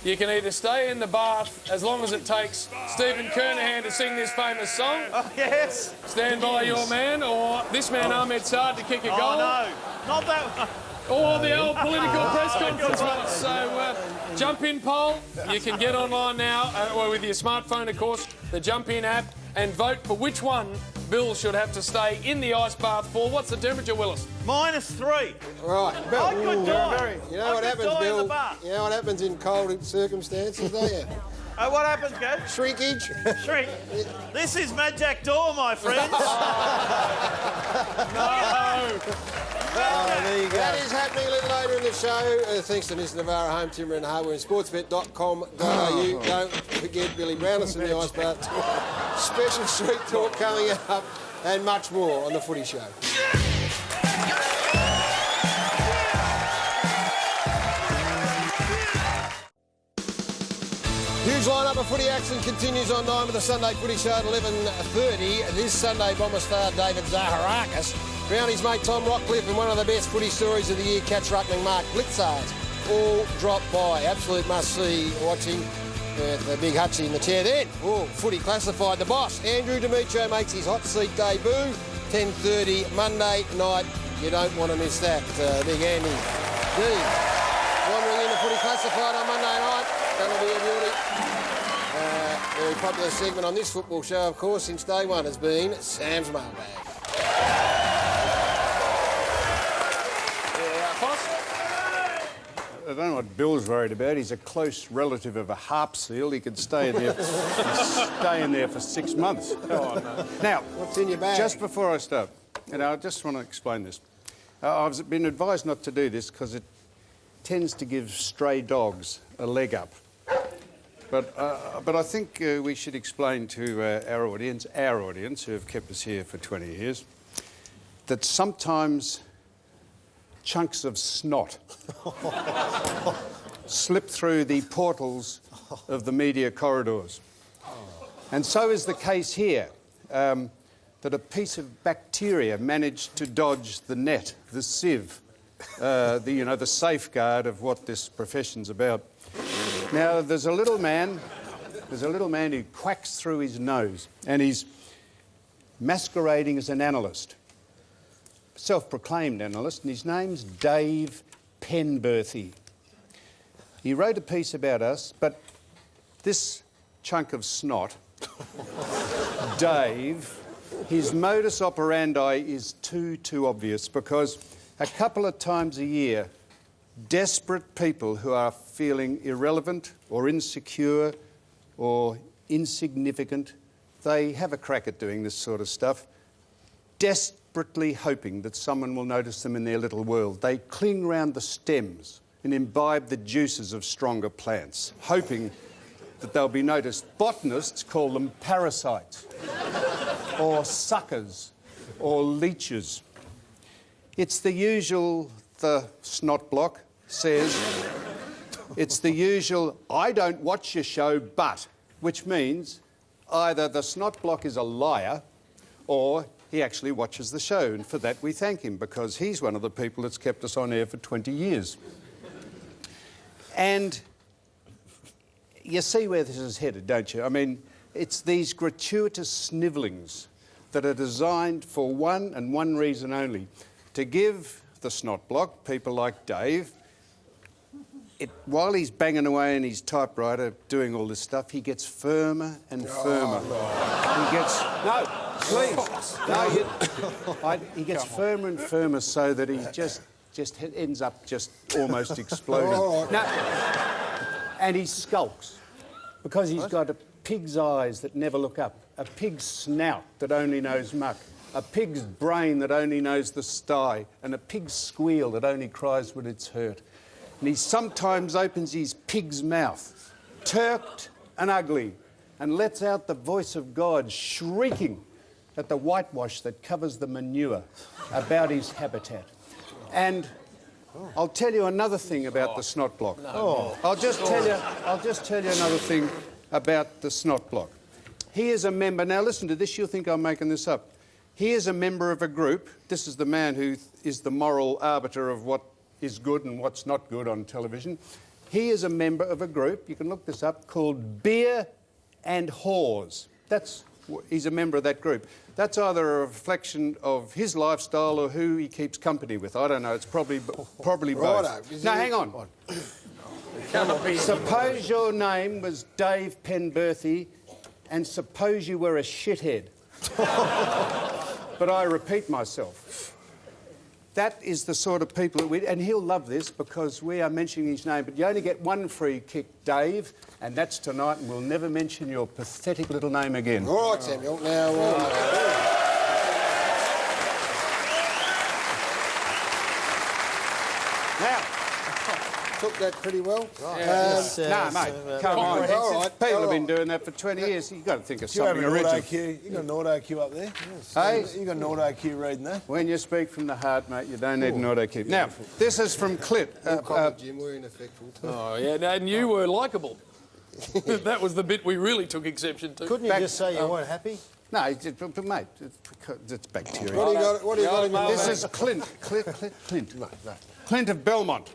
You can either stay in the bath as long as it takes Stephen Kernahan to sing this famous song. Oh, yes. Stand by your man, or this man Ahmed Saad to kick a goal. Oh, no. Not that one. Or the old political press conference one. So jump in poll. You can get online now, or with your smartphone, of course, the Jump In app, and vote for which one Bill should have to stay in the ice bath for. What's the temperature, Willis? -3. Right, Bill. I could die. You know what happens, die in Bill? the bath. You know what happens in cold circumstances, don't you? What happens, Gav? Shrinkage. Shrink. This is Magic Door, my friends. There you go. That is happening a little later in the show. Thanks to Miss Navarra, Home Timber and Hardware, and sportsbet.com.au. Don't forget Billy Brownus in the ice bath. Special street talk coming up, and much more on the Footy Show. Huge lineup of footy action continues on 9 with the Sunday Footy Show at 11:30. This Sunday, Bomber star David Zaharakis found his mate Tom Rockcliffe in one of the best footy stories of the year, catch ruckman Mark Blitzars. All dropped by. Absolute must-see watching with the big Hutchie in the chair then. Footy classified. The boss, Andrew Demetrio, makes his hot seat debut. 10:30 Monday night. You don't want to miss that. Big Andy D wandering in the footy classified on Monday night. Going to be a beauty. Very popular segment on this football show, of course, since day one has been Sam's Mailbag. I don't know what Bill's worried about. He's a close relative of a harp seal. He could stay in there, for 6 months. Oh, no. Now, what's in your bag? Just before I start, and I just want to explain this. I've been advised not to do this because it tends to give stray dogs a leg up. But I think we should explain to our audience who have kept us here for 20 years, that sometimes chunks of snot slip through the portals of the media corridors. And so is the case here, that a piece of bacteria managed to dodge the net, the sieve, the safeguard of what this profession's about. Now, there's a little man who quacks through his nose, and he's masquerading as an analyst, self-proclaimed analyst, and his name's Dave Penberthy. He wrote a piece about us, but this chunk of snot, Dave, his modus operandi is too obvious, because a couple of times a year, desperate people who are feeling irrelevant or insecure or insignificant, they have a crack at doing this sort of stuff, desperately hoping that someone will notice them in their little world. They cling round the stems and imbibe the juices of stronger plants, hoping that they'll be noticed. Botanists call them parasites or suckers or leeches. It's the usual, the snot block says, it's the usual, I don't watch your show, but, which means either the snot block is a liar or he actually watches the show, and for that we thank him, because he's one of the people that's kept us on air for 20 years. And you see where this is headed, don't you? I mean, it's these gratuitous snivellings that are designed for one and one reason only, to give the snot block, people like Dave, while he's banging away in his typewriter doing all this stuff, he gets firmer and firmer. He gets... No, please. No, he gets firmer and firmer so that he just ends up just almost exploding. No, and he skulks because he's got a pig's eyes that never look up, a pig's snout that only knows muck, a pig's brain that only knows the sty, and a pig's squeal that only cries when it's hurt. And he sometimes opens his pig's mouth, turked and ugly, and lets out the voice of God shrieking at the whitewash that covers the manure about his habitat. And I'll tell you another thing about the snot block. I'll just tell you another thing about the snot block. He is a member, now listen to this, you'll think I'm making this up. He is a member of a group, this is the man who is the moral arbiter of what is good and what's not good on television. He is a member of a group, you can look this up, called Beer and Whores. He's a member of that group. That's either a reflection of his lifestyle or who he keeps company with. I don't know. It's probably both. No, hang on. Suppose your name was Dave Penberthy and suppose you were a shithead. But I repeat myself. That is the sort of people that we... And he'll love this because we are mentioning his name, but you only get one free kick, Dave, and that's tonight, and we'll never mention your pathetic little name again. All right, Samuel. Now... Now... Took that pretty well. No, mate, come on. All right. People have been doing that for 20 years. You've got to think of something original. You got an auto cue up there? Hey? You got an auto cue reading that? When you speak from the heart, mate, you don't need an auto cue. Now, this is from Clint. Jim, we're ineffectual too. Oh, yeah, and you were likeable. That was the bit we really took exception to. Couldn't you just say you weren't happy? No, but mate, it's bacteria. What do you got in your This is Clint. Clint. No. Clint of Belmont.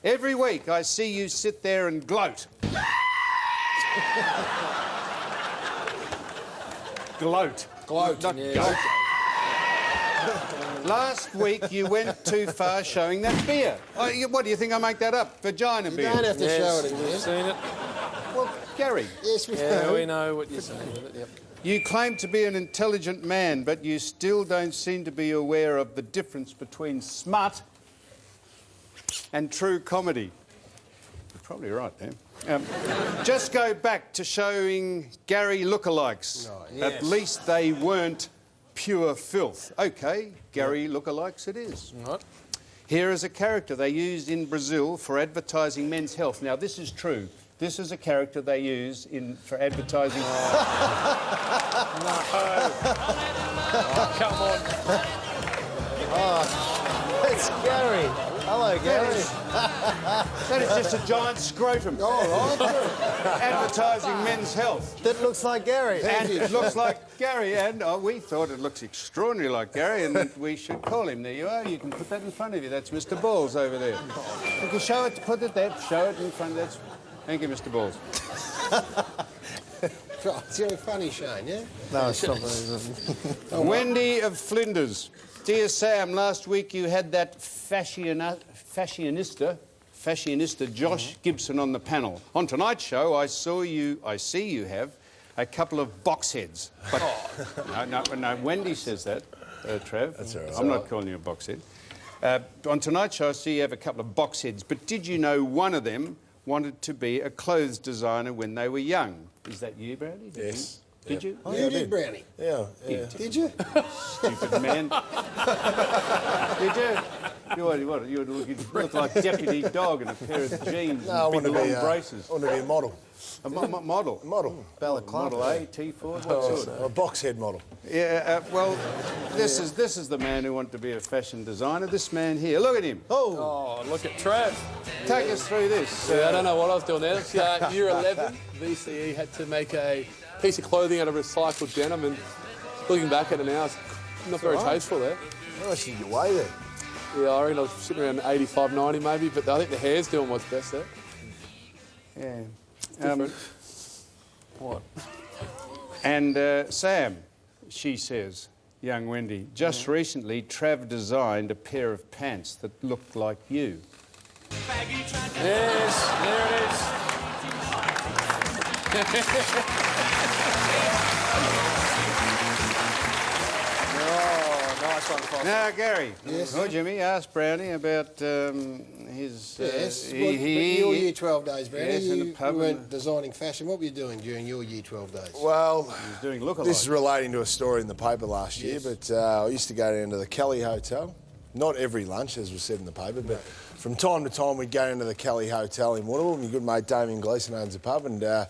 Every week I see you sit there and gloat. Gloat. Not goat. Last week you went too far showing that beer. What do you think I make that up? Vagina beer. You don't have to show it again. We've seen it. Well, Gary. Yes, we Yeah, know. we know what you're saying with it, yep. You claim to be an intelligent man, but you still don't seem to be aware of the difference between smut and true comedy. You're probably right, Dan. Just go back to showing Gary lookalikes. Oh, yes. At least they weren't pure filth. OK, Gary lookalikes it is. Right. Here is a character they used in Brazil for advertising men's health. Now, this is true. This is a character they use for advertising... Come on. It's Gary. Hello, Gary. That is just a giant scrotum. All right. Advertising men's health. That looks like Gary. And it looks like Gary, and we thought it looks extraordinarily like Gary, and that we should call him. There you are. You can put that in front of you. That's Mr. Balls over there. You can show it, put it there, show it in front of that. Thank you, Mr. Balls. It's very funny, Shane, yeah? No, it's not. Wendy of Flinders. Dear Sam, last week you had that fashionista Josh Gibson on the panel. On tonight's show, I see you have a couple of box heads. But no, Wendy says that, Trav. That's all right. I'm not calling you a box head. On tonight's show, I see you have a couple of box heads. But did you know one of them wanted to be a clothes designer when they were young? Is that you, Brownie? Yes. Did you? Oh, you did, Brownie. Yeah. Did you? Stupid man. Did you? You look like Deputy Dog in a pair of jeans and big long braces. I want to be a model. A model? Model. Balaclava. Model A, T4, what sort? A box head model. Yeah, well, this is the man who wanted to be a fashion designer. This man here, look at him. Oh, look at Trav. Take us through this. I don't know what I was doing there. So, year 11, VCE had to make a piece of clothing out of recycled denim, and looking back at it now, it's not very tasteful there. How much did you weigh there? Yeah, I reckon I was sitting around 85, 90 maybe, but I think the hair's doing what's best there. Yeah. Different. What? And Sam, she says, young Wendy, just recently Trav designed a pair of pants that looked like you. Yes, there it is. Oh, nice one, Foster. Now, Gary. Yes. Oh, Jimmy, asked Brownie about his... Yes. Your year 12 days, Brownie. Yes, in the pub You weren't and- designing fashion. What were you doing during your year 12 days? Well, He's doing lookalike. this is relating to a story in the paper last year, Yes. but I used to go down to the Kelly Hotel. Not every lunch, as was said in the paper, but from time to time we'd go into the Kelly Hotel in Waterville. My good mate Damien Gleeson owns the pub, and out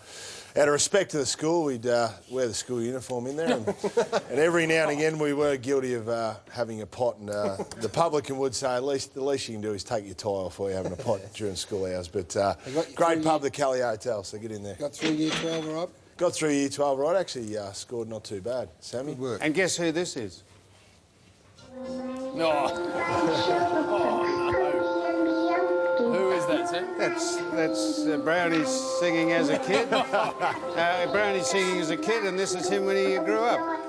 of respect to the school, we'd wear the school uniform in there, and every now and again we were guilty of having a pot, and the publican would say, the least you can do is take your tie off while you're having a pot during school hours. But great pub, the Kelly Hotel, so get in there. Got through year 12, all right? Got through year 12, right? Actually scored not too bad. Sammy? Good work. And guess who this is? No. Oh, no. Who is that? that, Sam? That's Brownie singing as a kid. Brownie singing as a kid, and this is him when he grew up.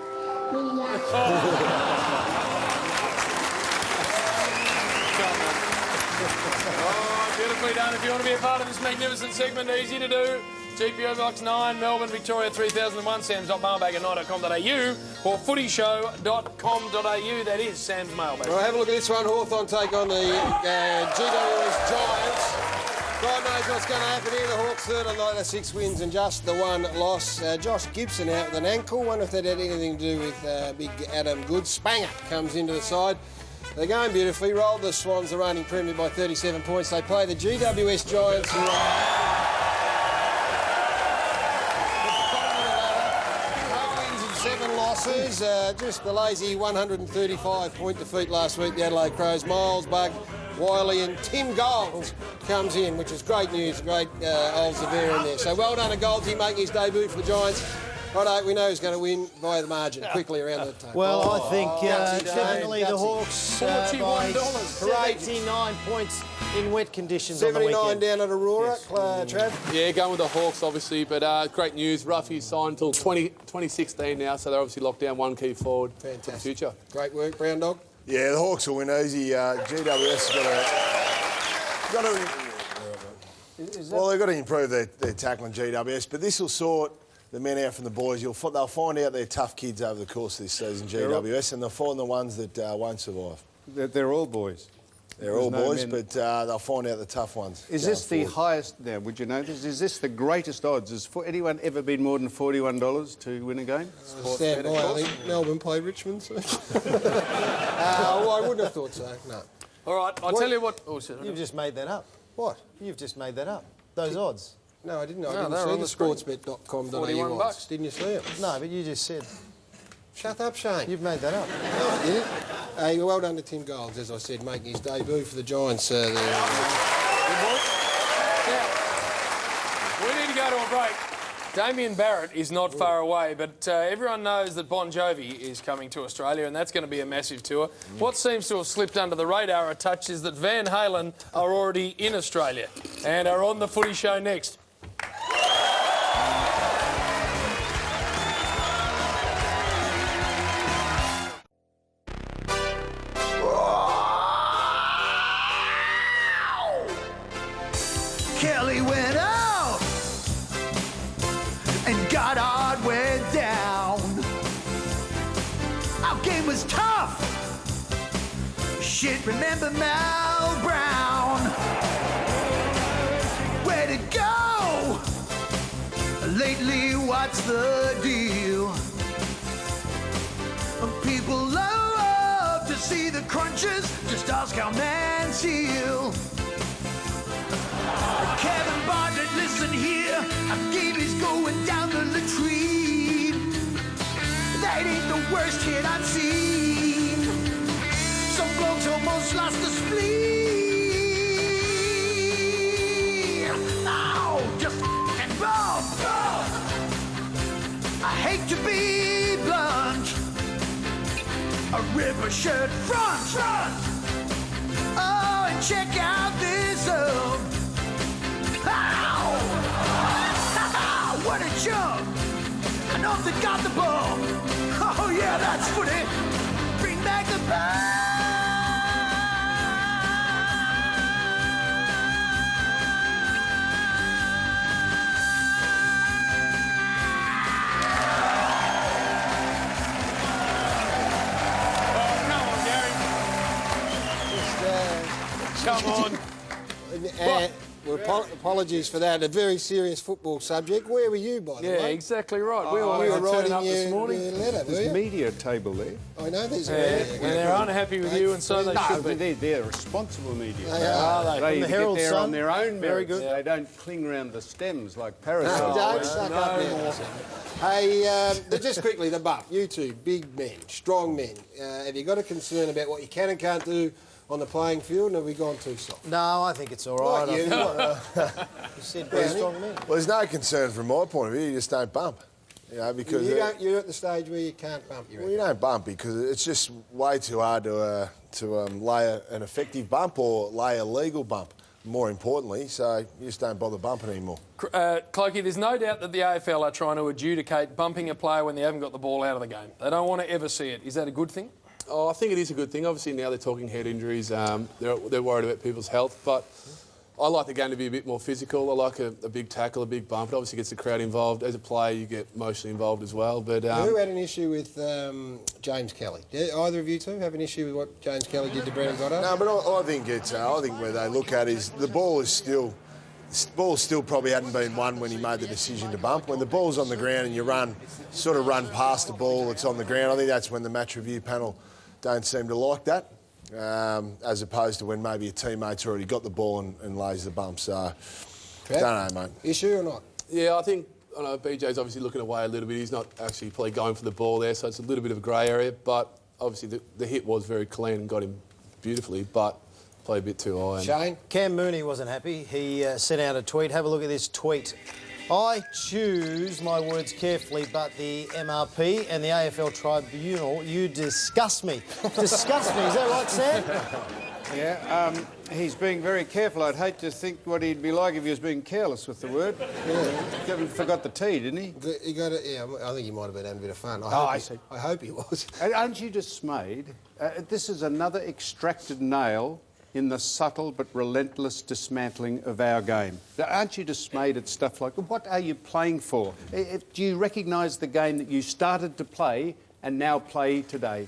Oh, beautifully done. If you want to be a part of this magnificent segment, easy to do. GPO Box 9, Melbourne, Victoria 3001, sams.mailbag.com.au or footyshow.com.au. That is Sam's mailbag. Well, have a look at this one. Hawthorn take on the GWS Giants. God knows what's going to happen here. The Hawks third on night of 6 wins and just the one loss. Josh Gibson out with an ankle. Wonder if that had anything to do with big Adam Good. Spanger comes into the side. They're going beautifully. Rolled the Swans, the reigning premier, by 37 points. They play the GWS Giants, who are 7 losses, just the lazy 135-point defeat last week, the Adelaide Crows. Miles, Bug, Wiley and Tim Gold comes in, which is great news. Great old Severe in there. So well done to Goldsy making his debut for the Giants. Righto, we know who's going to win by the margin quickly around the table. Well, I think definitely the Hawks by $41. 79 points in wet conditions on the weekend. 79 down at Aurora, Trav. Yeah, going with the Hawks, obviously, but great news. Ruffy signed until 2016 now, so they're obviously locked down one key forward for the future. Great work, Brown Dog. Yeah, the Hawks will win easy. GWS they've got to improve their tackling, GWS, but this will sort the men out from the boys. They'll find out they're tough kids over the course of this season, GWS, and they'll find the ones that won't survive. They're all boys. They're all boys, but they'll find out the tough ones. Is this the highest, now, would you know this? Is this the greatest odds? Has anyone ever been more than $41 to win a game? Stand by, I think Melbourne play Richmond, so. Well, I wouldn't have thought so, no. All right, I'll tell you what... Oh, You've just made that up. What? You've just made that up. Those odds. No, I didn't. No, I didn't they're see on the the screen. sportsbet.com.au $41. odds. Didn't you see them? No, but you just said. Shut up, Shane. You've made that up. No, I didn't. Hey, well done to Tim Golds, as I said, making his debut for the Giants. We need to go to a break. Damien Barrett is not far away, but everyone knows that Bon Jovi is coming to Australia, and that's going to be a massive tour. What seems to have slipped under the radar a touch is that Van Halen are already in Australia and are on the Footy Show next. Kelly went out and got hardware down. Our game was tough. Shit, remember Mal Brown? Where to go? Lately, what's the deal? People love to see the crunches. Just ask how man's heal. Kevin Bartlett, listen here. A game is going down the latrine. That ain't the worst hit I've seen. Some blokes almost lost the spleen. Oh, just f***ing bump. I hate to be blunt. A river shirt front. Oh, and check out this what a jump! I know they got the ball. Oh yeah, that's footy. Bring back the ball. Come on. Well, apologies for that. A very serious football subject. Where were you, by the way? Yeah, exactly right. We were were writing up this morning. your letter, were There's you? media table there. I know there's And they're unhappy with you, and so they should be. They're responsible media. They are. They From the get Herald there Sun. on their own Very merits. good. They don't cling around the stems like No, parasols. don't suck up now. Hey, just quickly, the bump. You two, big men, strong men. Have you got a concern about what you can and can't do on the playing field, and have we gone too soft? No, I think it's all right. What, you? You said very strong men. Well, there's no concern from my point of view. You just don't bump. You know, because You're at the stage where you can't bump your well, you don't bump because it's just way too hard to lay an effective bump or lay a legal bump. more importantly, so you just don't bother bumping anymore. Clokey, there's no doubt that the AFL are trying to adjudicate bumping a player when they haven't got the ball out of the game. They don't want to ever see it. Is that a good thing? Oh, I think it is a good thing. Obviously, now they're talking head injuries. They're worried about people's health, but I like the game to be a bit more physical. I like a big tackle, a big bump. It obviously gets the crowd involved. As a player, you get emotionally involved as well. But who had an issue with James Kelly? Did either of you two have an issue with what James Kelly did to Brendan Goddard? No, but I think it's. I think where they look at is the ball is still. The ball still probably hadn't been won when he made the decision to bump. When the ball's on the ground and you run past the ball that's on the ground, I think that's when the match review panel don't seem to like that. As opposed to when maybe a teammate's already got the ball and lays the bump. So, Trev, don't know, mate. Issue or not? Yeah, I think BJ's obviously looking away a little bit. He's not actually probably going for the ball there, so it's a little bit of a grey area. But obviously the hit was very clean and got him beautifully, but played a bit too high. Shane? Cam Mooney wasn't happy. He sent out a tweet. Have a look at this tweet. I choose my words carefully, but the MRP and the AFL Tribunal, you disgust me. Disgust me, is that right, Sam? Yeah, he's being very careful. I'd hate to think what he'd be like if he was being careless with the word. Yeah. He forgot the T, didn't he? He got it. Yeah, I think he might have been having a bit of fun. I hope he was. Aren't you dismayed? This is another extracted nail in the subtle but relentless dismantling of our game. Aren't you dismayed at stuff like, what are you playing for? Do you recognise the game that you started to play and now play today?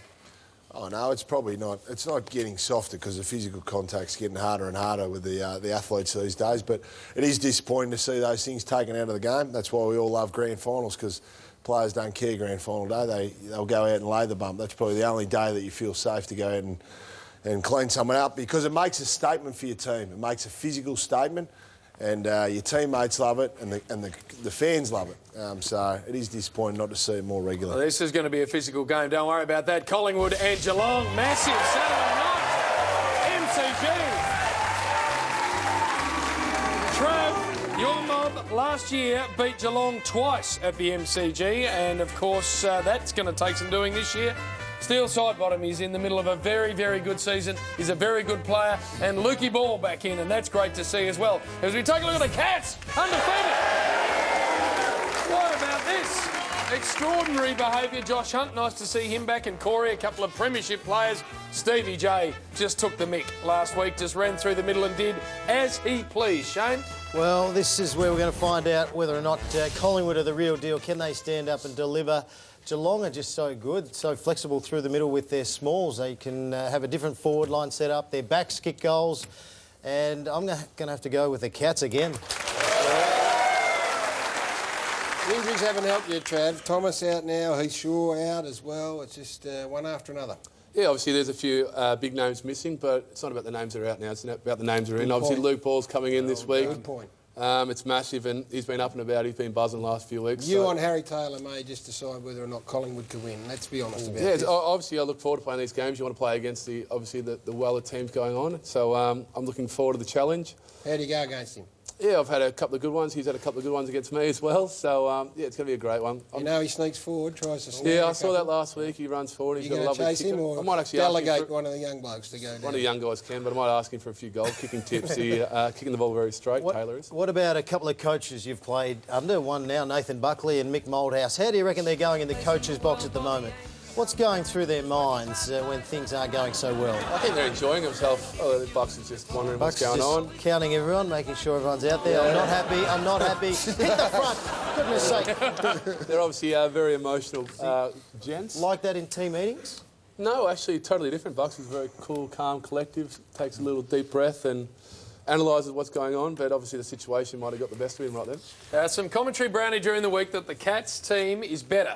Oh no, it's probably not. It's not getting softer because the physical contact's getting harder and harder with the athletes these days. But it is disappointing to see those things taken out of the game. That's why we all love grand finals, because players don't care grand final day. They'll go out and lay the bump. That's probably the only day that you feel safe to go out and clean someone up, because it makes a statement for your team. It makes a physical statement, and your teammates love it, and the fans love it. So it is disappointing not to see it more regularly. Well, this is going to be a physical game. Don't worry about that. Collingwood and Geelong, massive Saturday night. MCG. Trav, your mob last year beat Geelong twice at the MCG, and of course that's going to take some doing this year. Steel Sidebottom is in the middle of a very, very good season. He's a very good player. And Lukey Ball back in, and that's great to see as well. As we take a look at the Cats, undefeated. What about this? Extraordinary behaviour. Josh Hunt, nice to see him back. And Corey, a couple of premiership players. Stevie J just took the mick last week, just ran through the middle and did as he pleased. Shane? Well, this is where we're going to find out whether or not Collingwood are the real deal. Can they stand up and deliver? Geelong are just so good, so flexible through the middle with their smalls. They can have a different forward line set up. Their backs kick goals. And I'm going to have to go with the Cats again. Injuries haven't helped you, Trav. Thomas out now, Heath Shaw out as well. It's just one after another. Yeah, obviously there's a few big names missing, but it's not about the names that are out now, it's about the names that are in. Obviously Luke Ball's coming in this week. Good point. It's massive, and he's been up and about. He's been buzzing the last few weeks. You on Harry Taylor may just decide whether or not Collingwood could win. Let's be honest about it. Yeah, obviously I look forward to playing these games. You want to play against the well of teams going on. So I'm looking forward to the challenge. How do you go against him? Yeah, I've had a couple of good ones. He's had a couple of good ones against me as well. So, yeah, it's going to be a great one. You know he sneaks forward, tries to sneak. Yeah, I saw that last week. He runs forward. He's got a lovely chase kicker. him, or I might actually delegate one of the young blokes to go down? One of the young guys can, but I might ask him for a few goal kicking tips. Kicking the ball very straight, Taylor is. What about a couple of coaches you've played under? One now, Nathan Buckley and Mick Moldhouse. How do you reckon they're going in the coach's box at the moment? What's going through their minds when things aren't going so well? I think they're enjoying themselves. Oh, the Bucks is just wondering what's going on. Counting everyone, making sure everyone's out there. Yeah. I'm not happy. Hit the front, goodness sake. They're obviously very emotional gents. Like that in team meetings? No, actually totally different. Bucks is very cool, calm, collective, takes a little deep breath and analyses what's going on, but obviously the situation might have got the best of him right then. Some commentary, Brownie, during the week that the Cats team is better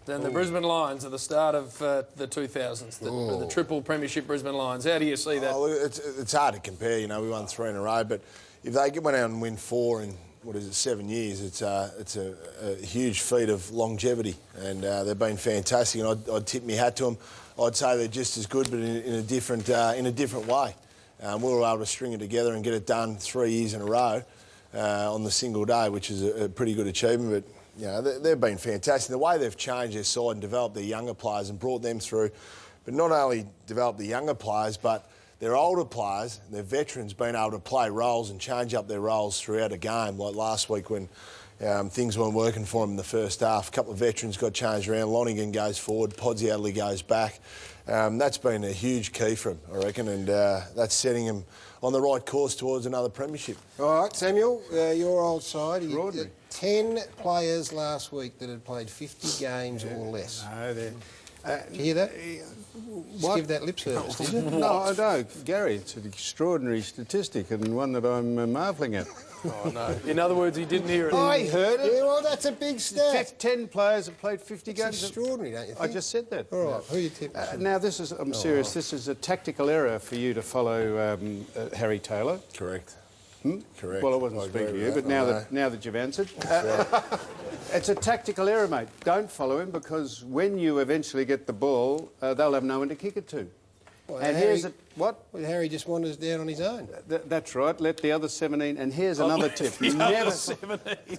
than the Brisbane Lions at the start of the 2000s, the triple premiership Brisbane Lions. How do you see that? Oh, it's hard to compare. You know, we won 3 in a row, but if they went out and win 4 in, 7 years, it's a huge feat of longevity, and they've been fantastic, and I'd tip my hat to them. I'd say they're just as good, but in a different way. We were able to string it together and get it done 3 years in a row on the single day, which is a pretty good achievement. But you know, they've been fantastic. The way they've changed their side and developed their younger players and brought them through, but not only developed the younger players, but their older players, their veterans, being able to play roles and change up their roles throughout a game. Like last week when things weren't working for them in the first half, a couple of veterans got changed around. Lonergan goes forward, Podsy Adley goes back. That's been a huge key for him, I reckon, and that's setting him on the right course towards another premiership. All right, Samuel, your old side. Broadly. 10 players last week that had played 50 games or less. No, they're... Did you hear that? Just give that lip service, did you? No, I don't. Gary, it's an extraordinary statistic and one that I'm marvelling at. Oh, no. In other words, he didn't hear it. I heard it. Yeah, well, that's a big stat. 10 players have played 50 games. It's extraordinary, don't you think? I just said that. All right, who you tip? Now, this is, I'm serious, this is a tactical error for you to follow Harry Taylor. Correct. Correct. Well, I wasn't speaking to you, but now that you've answered. It's a tactical error, mate. Don't follow him because when you eventually get the ball, they'll have no one to kick it to. Well, and Harry, here's a... What? Well, Harry just wanders down on his own. That's right. Let the other 17... And here's another tip.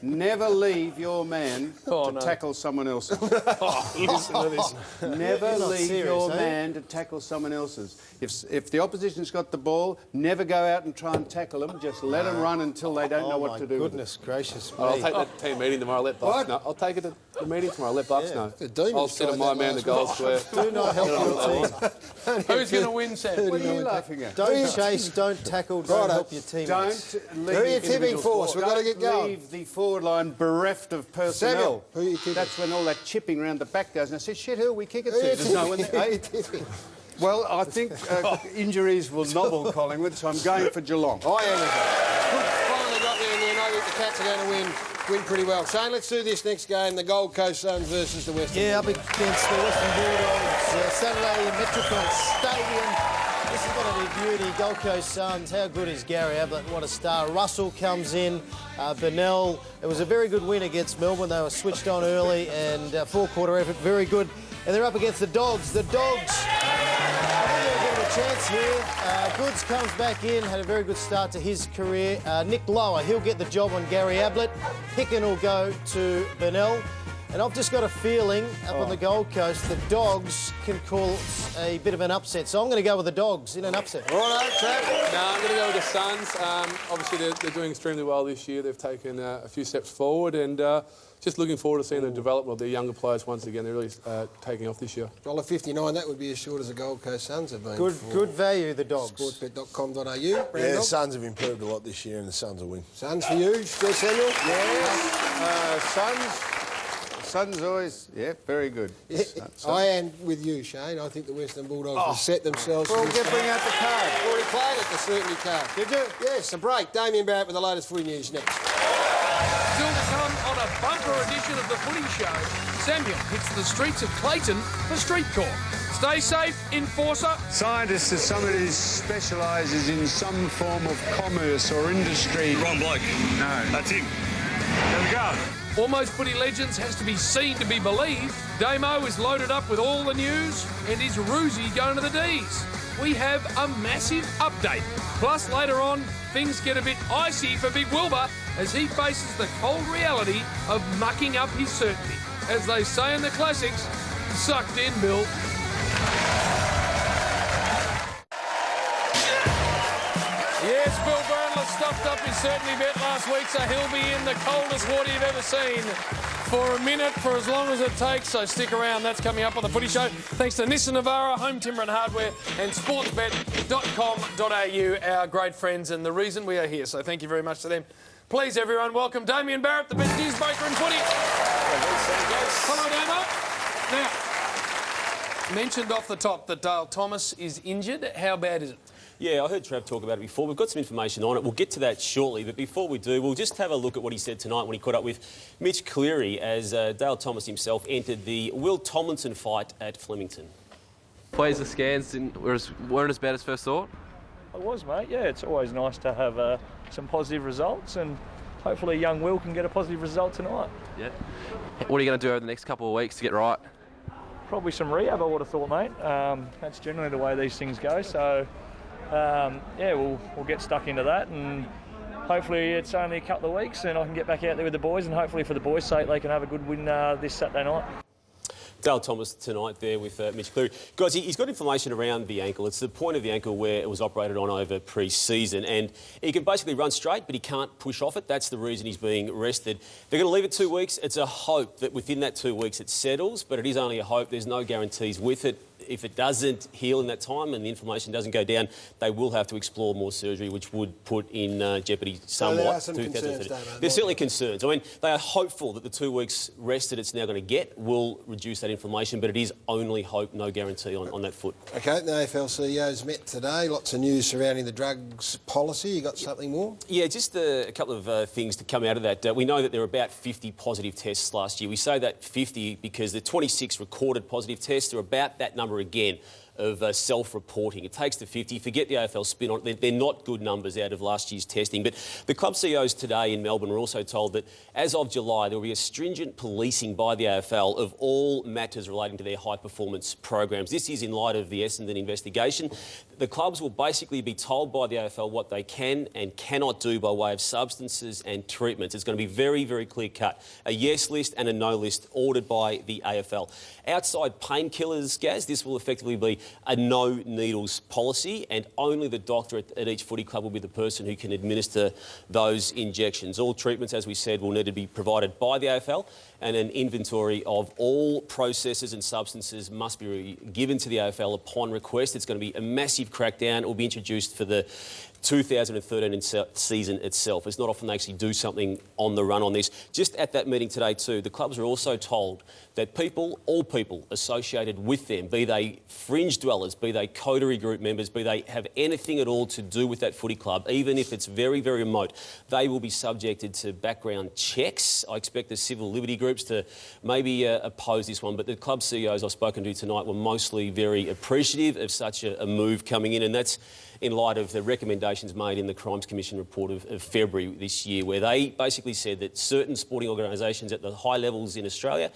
Never leave your man to tackle someone else's. Listen to this. Never leave serious, your eh? man to tackle someone else's. If the opposition's got the ball, never go out and try and tackle them. Just let them run until they don't know what to do. Goodness gracious me. I'll take that team meeting tomorrow. Let Bucks know. I'll take it to the meeting tomorrow. Let Bucks know. I'll sit on my man, the goal square. Do not help your team. Who's going to win, Sam? What are you laughing at? Don't chase, don't tackle, don't help your teammates. Don't leave Who are you tipping for? So we've got to get going. Leave the forward line bereft of personnel. Samuel, who are you tipping? That's when all that chipping round the back goes. And I said, shit, who we kick it to? There's no one there. Who are you tipping? Well, I think injuries will nobble Collingwood, so I'm going for Geelong. I am as well. Good, finally got there, and I think the Cats are going to win pretty well. Shane, let's do this next game, the Gold Coast Suns versus the Western Yeah, up Bulldogs. against the Western Bulldogs. Saturday in Metricon Stadium. This is going to be beauty. Gold Coast Suns. How good is Gary Ablett? What a star. Russell comes in. Burnell. It was a very good win against Melbourne. They were switched on early and four-quarter effort. Very good. And they're up against the Dogs. The Dogs. I think they're a bit of a chance here. Goods comes back in. Had a very good start to his career. Nick Lower. He'll get the job on Gary Ablett. Picken will go to Burnell. And I've just got a feeling up on the Gold Coast, the Dogs can cause a bit of an upset. So I'm going to go with the Dogs in an upset. Righto, Trav. No, I'm going to go with the Suns. Obviously, they're doing extremely well this year. They've taken a few steps forward and just looking forward to seeing the development of their younger players once again. They're really taking off this year. $1.59, that would be as short as the Gold Coast Suns have been. Good value, the Dogs. Sportsbet.com.au. Yeah, the Dog? Suns have improved a lot this year and the Suns will win. Suns for you, Samuel? Yes. Suns always, yeah, very good. Yeah, I am with you, Shane. I think the Western Bulldogs will set themselves... Well, for this bring out the card. Already played it, the certainty card. Did you? Yes, a break. Damien Barrett with the latest footy news next. Still to come on a bumper edition of the Footy Show, Samuel hits the streets of Clayton for street court. Stay safe, Enforcer. Scientist is somebody who specialises in some form of commerce or industry. Wrong bloke. No. That's him. There we go. Almost Footy Legends has to be seen to be believed. Damo is loaded up with all the news and is Roosie going to the D's. We have a massive update. Plus, later on, things get a bit icy for Big Wilbur as he faces the cold reality of mucking up his certainty. As they say in the classics, sucked in, Bill. Yes, Bill Burnley stuffed up his certainty bet last week, so he'll be in the coldest water you've ever seen for a minute, for as long as it takes. So stick around. That's coming up on the Footy Show. Thanks to Nissan Navara, Home Timber and Hardware, and sportsbet.com.au, our great friends, and the reason we are here. So thank you very much to them. Please, everyone, welcome Damien Barrett, the best newsbreaker in footy. Hello, Damo. Now, mentioned off the top that Dale Thomas is injured. How bad is it? Yeah, I heard Trav talk about it before. We've got some information on it. We'll get to that shortly. But before we do, we'll just have a look at what he said tonight when he caught up with Mitch Cleary as Dale Thomas himself entered the Will Tomlinson fight at Flemington. Plays the scans weren't as bad as first thought? It was, mate. Yeah, it's always nice to have some positive results, and hopefully young Will can get a positive result tonight. Yeah. What are you going to do over the next couple of weeks to get right? Probably some rehab, I would have thought, mate. That's generally the way these things go. So, yeah, we'll get stuck into that, and hopefully it's only a couple of weeks and I can get back out there with the boys, and hopefully for the boys' sake they can have a good win this Saturday night. Dale Thomas tonight there with Mitch Cleary. Guys, he's got inflammation around the ankle. It's the point of the ankle where it was operated on over pre-season. And he can basically run straight, but he can't push off it. That's the reason he's being rested. They're going to leave it 2 weeks. It's a hope that within that 2 weeks it settles, but it is only a hope. There's no guarantees with it. If it doesn't heal in that time and the inflammation doesn't go down, they will have to explore more surgery, which would put in jeopardy somewhat. So there are some concerns, There's certainly concerns. I mean, they are hopeful that the 2 weeks rest that it's now going to get will reduce that inflammation, but it is only hope, no guarantee on that foot. OK, the AFL CEOs met today. Lots of news surrounding the drugs policy. You got something more? Yeah, just a couple of things to come out of that. We know that there were about 50 positive tests last year. We say that 50 because the 26 recorded positive tests are about that number again of self-reporting. It takes to 50. Forget the AFL spin on it. They're not good numbers out of last year's testing. But the club CEOs today in Melbourne were also told that as of July, there will be a stringent policing by the AFL of all matters relating to their high-performance programs. This is in light of the Essendon investigation. The clubs will basically be told by the AFL what they can and cannot do by way of substances and treatments. It's going to be very, very clear-cut. A yes list and a no list ordered by the AFL. Outside painkillers, Gaz, this will effectively be a no needles policy, and only the doctor at each footy club will be the person who can administer those injections. All treatments, as we said, will need to be provided by the AFL, and an inventory of all processes and substances must be given to the AFL upon request. It's going to be a massive crackdown. It will be introduced for the 2013 season itself. It's not often they actually do something on the run on this. Just at that meeting today too, the clubs are also told that people, all people associated with them, be they fringe dwellers, be they coterie group members, be they have anything at all to do with that footy club, even if it's very, very remote, they will be subjected to background checks. I expect the civil liberty groups to maybe oppose this one, but the club CEOs I've spoken to tonight were mostly very appreciative of such a move coming in, and that's in light of the recommendations made in the Crimes Commission report of February this year, where they basically said that certain sporting organisations at the high levels in Australia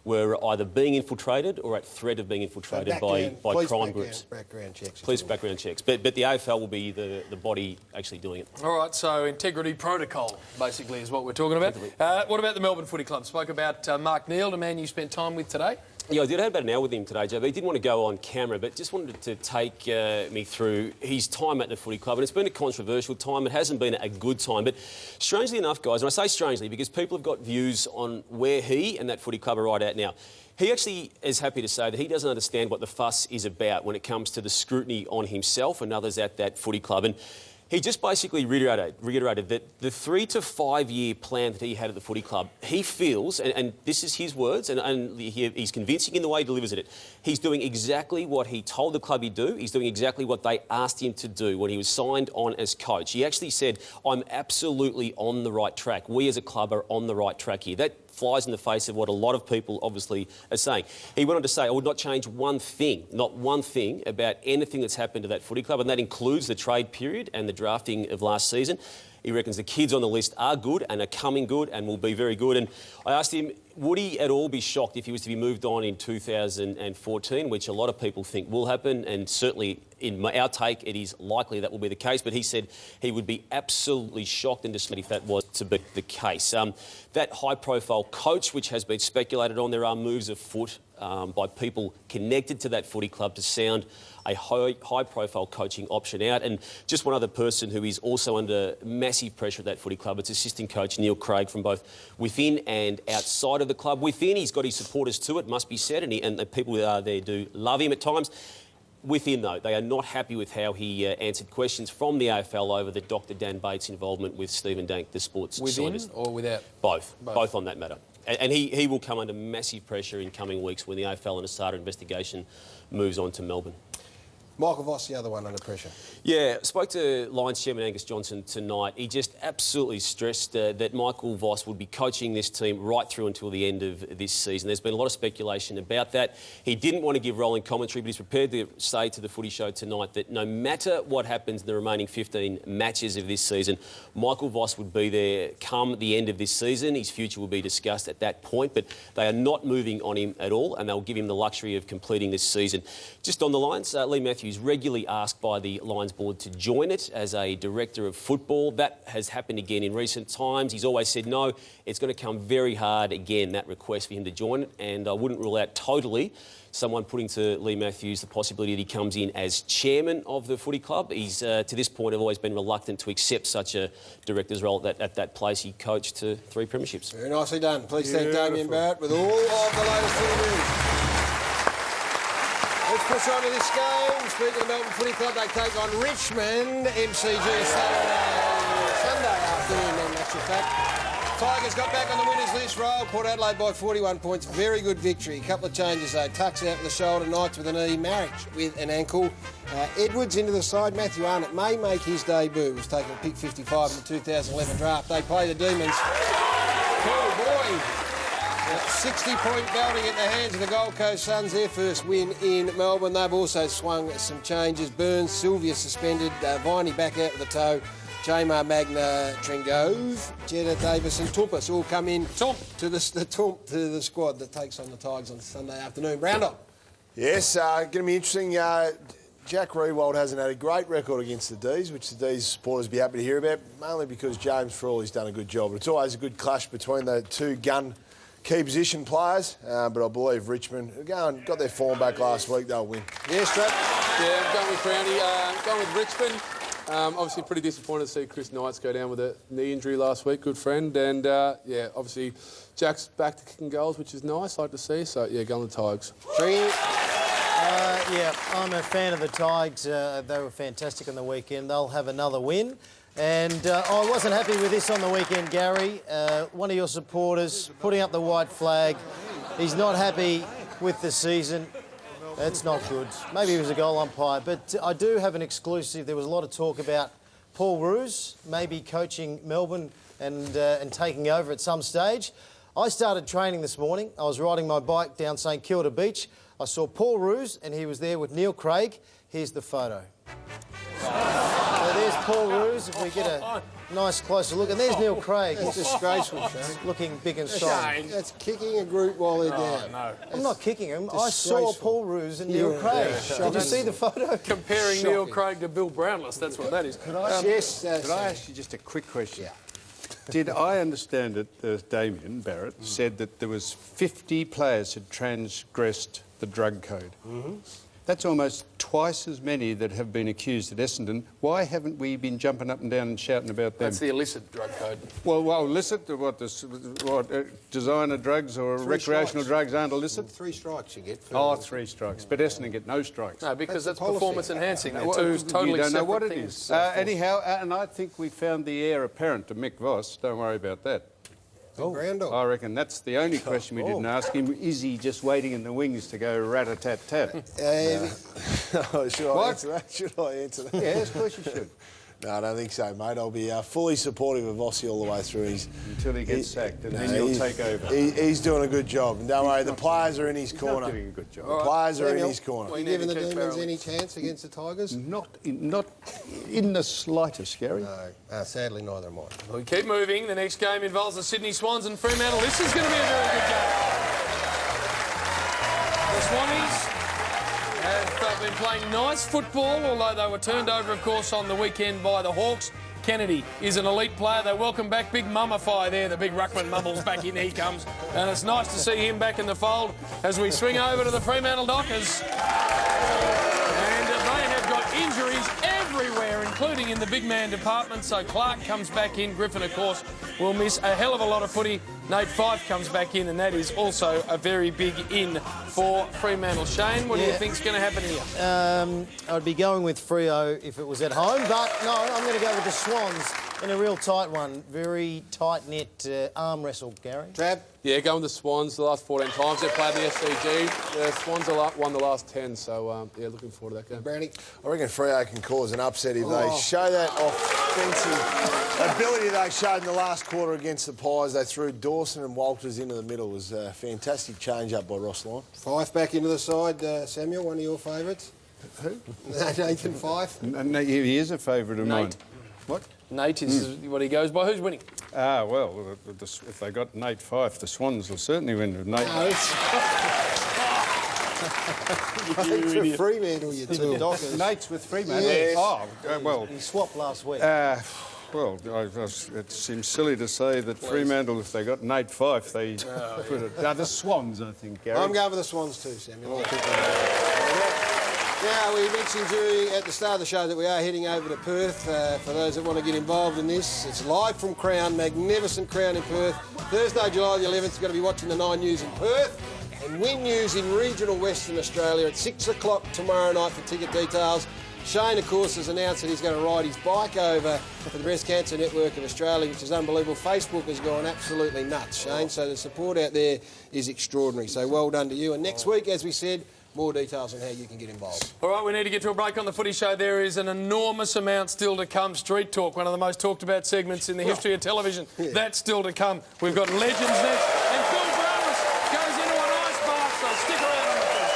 were either being infiltrated or at threat of being infiltrated by crime groups. Background checks. Police background checks. But the AFL will be the body actually doing it. All right, so integrity protocol, basically, is what we're talking about. What about the Melbourne Footy Club? Spoke about Mark Neal, the man you spent time with today. Yeah, I did have about an hour with him today, Joe. He didn't want to go on camera, but just wanted to take me through his time at the footy club. And it's been a controversial time. It hasn't been a good time. But strangely enough, guys, and I say strangely because people have got views on where he and that footy club are right at now. He actually is happy to say that he doesn't understand what the fuss is about when it comes to the scrutiny on himself and others at that footy club. And he just basically reiterated that the 3 to 5 year plan that he had at the footy club, he feels, and this is his words, and he's convincing in the way he delivers it, he's doing exactly what he told the club he'd do. He's doing exactly what they asked him to do when he was signed on as coach. He actually said, I'm absolutely on the right track. We as a club are on the right track here. That flies in the face of what a lot of people obviously are saying. He went on to say, I would not change one thing, not one thing, about anything that's happened to that footy club, and that includes the trade period and the drafting of last season. He reckons the kids on the list are good and are coming good and will be very good. And I asked him, would he at all be shocked if he was to be moved on in 2014, which a lot of people think will happen, and certainly in our take, it is likely that will be the case. But he said he would be absolutely shocked and dismayed if that was to be the case. That high-profile coach, which has been speculated on, there are moves afoot by people connected to that footy club to sound a high-profile coaching option out. And just one other person who is also under massive pressure at that footy club, it's assistant coach Neil Craig from both within and outside of the club. Within, he's got his supporters too, it must be said, and the people who are there do love him at times. Within, though, they are not happy with how he answered questions from the AFL over the Dr Dan Bates' involvement with Stephen Dank, the sports scientist. Within or without? Both on that matter. And he will come under massive pressure in coming weeks when the AFL and Asada investigation moves on to Melbourne. Michael Voss, the other one under pressure. Yeah, spoke to Lions chairman Angus Johnson tonight. He just absolutely stressed that Michael Voss would be coaching this team right through until the end of this season. There's been a lot of speculation about that. He didn't want to give rolling commentary, but he's prepared to say to the Footy Show tonight that no matter what happens in the remaining 15 matches of this season, Michael Voss would be there come the end of this season. His future will be discussed at that point, but they are not moving on him at all, and they'll give him the luxury of completing this season. Just on the Lions, Lee Matthews Matthews regularly asked by the Lions board to join it as a director of football. That has happened again in recent times. He's always said no. It's going to come very hard again, that request for him to join it, and I wouldn't rule out totally someone putting to Lee Matthews the possibility that he comes in as chairman of the footy club. He's, to this point, have always been reluctant to accept such a director's role at that place. He coached to 3 premierships. Very nicely done. Please thank Damien Barrett with all of the latest footy news. Let's push on to this game. Speaking of Melbourne Footy Club, they take on Richmond MCG Sunday afternoon, in actual fact. Tigers got back on the winners list. Royal Port Adelaide by 41 points. Very good victory. A couple of changes though. Tucks out with a shoulder, Knights with a knee, Marriage with an ankle. Edwards into the side. Matthew Arnott may make his debut. He was taken a pick 55 in the 2011 draft. They play the Demons. Oh boy! 60-point belting at the hands of the Gold Coast Suns. Their first win in Melbourne. They've also swung some changes. Burns, Sylvia suspended. Viney back out with a toe. Jamar Magna, Trengove, Jeddah Davis and Tumpus all come in to the squad that takes on the Tigers on Sunday afternoon. Brown. Yes, going to be interesting. Jack Rewald hasn't had a great record against the D's, which the D's supporters be happy to hear about, mainly because James Frawley's done a good job. But it's always a good clash between the two gun key position players, but I believe Richmond got their form back last week. They'll win. Yes, Trap. Yeah, I'm going with Brownie. Going with Richmond. Obviously pretty disappointed to see Chris Knights go down with a knee injury last week, good friend, and yeah, obviously Jack's back to kicking goals, which is nice, like to see, so yeah, go on the Tigers. Yeah, I'm a fan of the Tigers. They were fantastic on the weekend. They'll have another win. And I wasn't happy with this on the weekend, Gary. One of your supporters putting up the white flag. He's not happy with the season. That's not good. Maybe he was a goal umpire, but I do have an exclusive. There was a lot of talk about Paul Roos maybe coaching Melbourne and taking over at some stage. I started training this morning. I was riding my bike down St Kilda Beach. I saw Paul Roos and he was there with Neil Craig. Here's the photo. So there's Paul Roos, if we get a nice closer look. And there's Neil Craig. It's disgraceful, Shane. Looking big and strong. That's kicking a group while they're down. No. I'm not kicking him. I saw Paul Roos and Neil Craig. Did you see the photo? Comparing Neil Craig to Bill Brownless, that's what that is. Could I ask you just a quick question? Did I understand that Damien Barrett said that there was 50 players had transgressed the drug code? Mm-hmm. That's almost twice as many that have been accused at Essendon. Why haven't we been jumping up and down and shouting about them? That's the illicit drug code. Well, illicit? What designer drugs or recreational drugs aren't illicit? 3 strikes you get. For 3 strikes. But Essendon get no strikes. No, because that's performance enhancing. They're You two totally don't know separate what it things. is. Anyhow, and I think we found the heir apparent to Mick Voss. Don't worry about that. I reckon that's the only question we didn't ask him. Is he just waiting in the wings to go rat-a-tat-tat? Should I answer that? Should I answer that? Yes, of course you should. No, I don't think so, mate. I'll be fully supportive of Ossie all the way through. Until he gets sacked, and then you'll take over. He's doing a good job. And don't worry, the players are in his corner. He's doing a good job. The players are in his corner. Are you giving the Demons any chance against the Tigers? Not in the slightest, Gary. No, sadly neither am I. We keep moving. The next game involves the Sydney Swans and Fremantle. This is going to be a very good game. The Swannies have been playing nice football, although they were turned over, of course, on the weekend by the Hawks. Kennedy is an elite player. They welcome back Big Mummify there. The big ruckman mumbles back in. He comes. And it's nice to see him back in the fold as we swing over to the Fremantle Dockers. And they have got injuries everywhere, including in the big man department. So Clark comes back in. Griffin, of course, will miss a hell of a lot of footy. Nate Fyfe comes back in, and that is also a very big in for Fremantle. Shane, what do you think's going to happen here? I'd be going with Freo if it was at home, but no, I'm going to go with the Swans in a real tight one. Very tight-knit arm wrestle, Gary. Trav? Yeah, going with the Swans. The last 14 times they've played the SCG. The Swans have won the last 10, so yeah, looking forward to that game. Brownie? I reckon Freo can cause an upset if they show that offensive ability they showed in the last quarter against the Pies. They threw Dawson and Walters into the middle. It was a fantastic change-up by Ross Lyon. Fyfe back into the side. Samuel, one of your favourites? Who? Nathan Fyfe. No, he is a favourite of mine. What? Nate is what he goes by. Who's winning? Well, if they got Nate Fyfe, the Swans will certainly win with Nate. No, For Fremantle, you two. Dockers. Nate's with Fremantle. Yes. Oh, well. He swapped last week. Well, it seems silly to say that Fremantle, if they got Nate Fife, they put it. The Swans, I think, Gary. I'm going for the Swans too, Samuel. Now, we mentioned at the start of the show that we are heading over to Perth. For those that want to get involved in this, it's live from Crown, magnificent Crown in Perth. Thursday, July the 11th, you're going to be watching the 9 News in Perth and Win News in regional Western Australia at 6 o'clock tomorrow night for ticket details. Shane, of course, has announced that he's going to ride his bike over for the Breast Cancer Network of Australia, which is unbelievable. Facebook has gone absolutely nuts, Shane, so the support out there is extraordinary. So well done to you. And next week, as we said, more details on how you can get involved. All right, we need to get to a break on the Footy Show. There is an enormous amount still to come. Street Talk, one of the most talked about segments in the history of television. Yeah. That's still to come. We've got Legends next. And Phil Browers goes into an ice bath, so stick around on the Footy.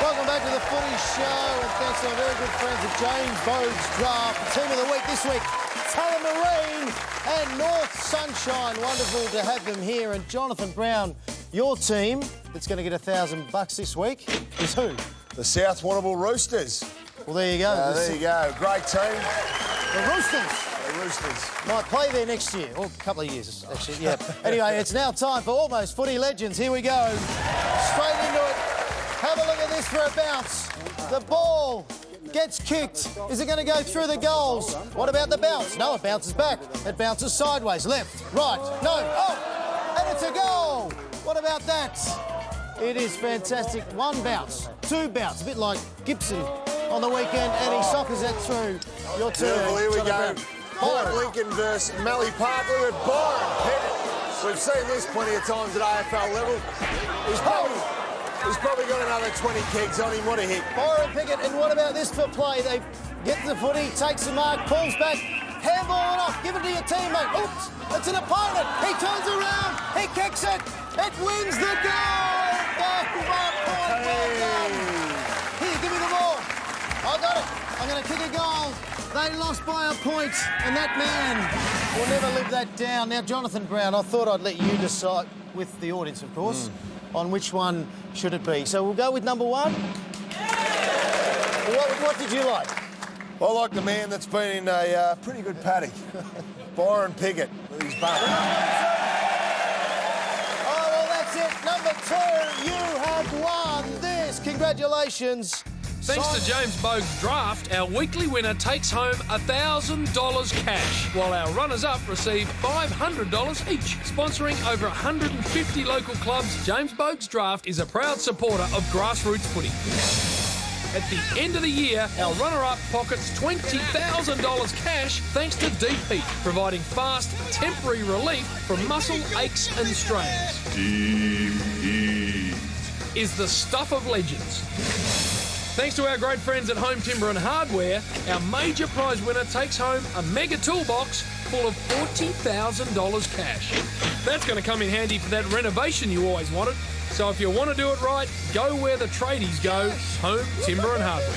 Welcome back to the Footy Show, and thanks to our very good friends at James Bogue's Draft. Team of the week this week, Tullamarine and North Sunshine. Wonderful to have them here. And Jonathan Brown, your team that's going to get $1,000 this week is who? The South Warrnambool Roosters. Well, there you go. There you go. Great team. The Roosters. The Roosters. Might play there next year, or a couple of years, actually, yeah. Anyway, it's now time for Almost Footy Legends. Here we go. Straight into it. Have a look at this for a bounce. The ball gets kicked. Is it going to go through the goals? What about the bounce? No, it bounces back. It bounces sideways. Left, right, no. Oh, and it's a goal. What about that? It is fantastic. One bounce, two bounce, a bit like Gibson on the weekend, and he soccers that through. Your turn. Beautiful, here we go. Port Lincoln versus Mallee Park. Look at Byron Pickett. We've seen this plenty of times at AFL level. He's probably got another 20 kegs on him. What a hit. Byron Pickett, and what about this for play? They get the footy, takes the mark, pulls back, handball it off, give it to your teammate. Oops, it's an opponent. He turns around, he kicks it, it wins the goal. Well done. Here, give me the ball. I got it. I'm going to kick a goal. They lost by a point, and that man will never live that down. Now, Jonathan Brown, I thought I'd let you decide, with the audience, of course, on which one should it be. So we'll go with number one. What did you like? I like the man that's been in a pretty good paddock. Byron Pickett with his bum. Oh, well, that's it. Number two, you have won this. Congratulations. Thanks to James Bogue's Draft, our weekly winner takes home $1,000 cash, while our runners-up receive $500 each. Sponsoring over 150 local clubs, James Bogue's Draft is a proud supporter of grassroots footy. At the end of the year, our runner-up pockets $20,000 cash thanks to Deep Heat, providing fast, temporary relief from muscle aches and strains. Deep Heat is the stuff of legends. Thanks to our great friends at Home Timber and Hardware, our major prize winner takes home a mega toolbox full of $40,000 cash. That's going to come in handy for that renovation you always wanted. So if you want to do it right, go where the tradies go, Home Timber and Hardware.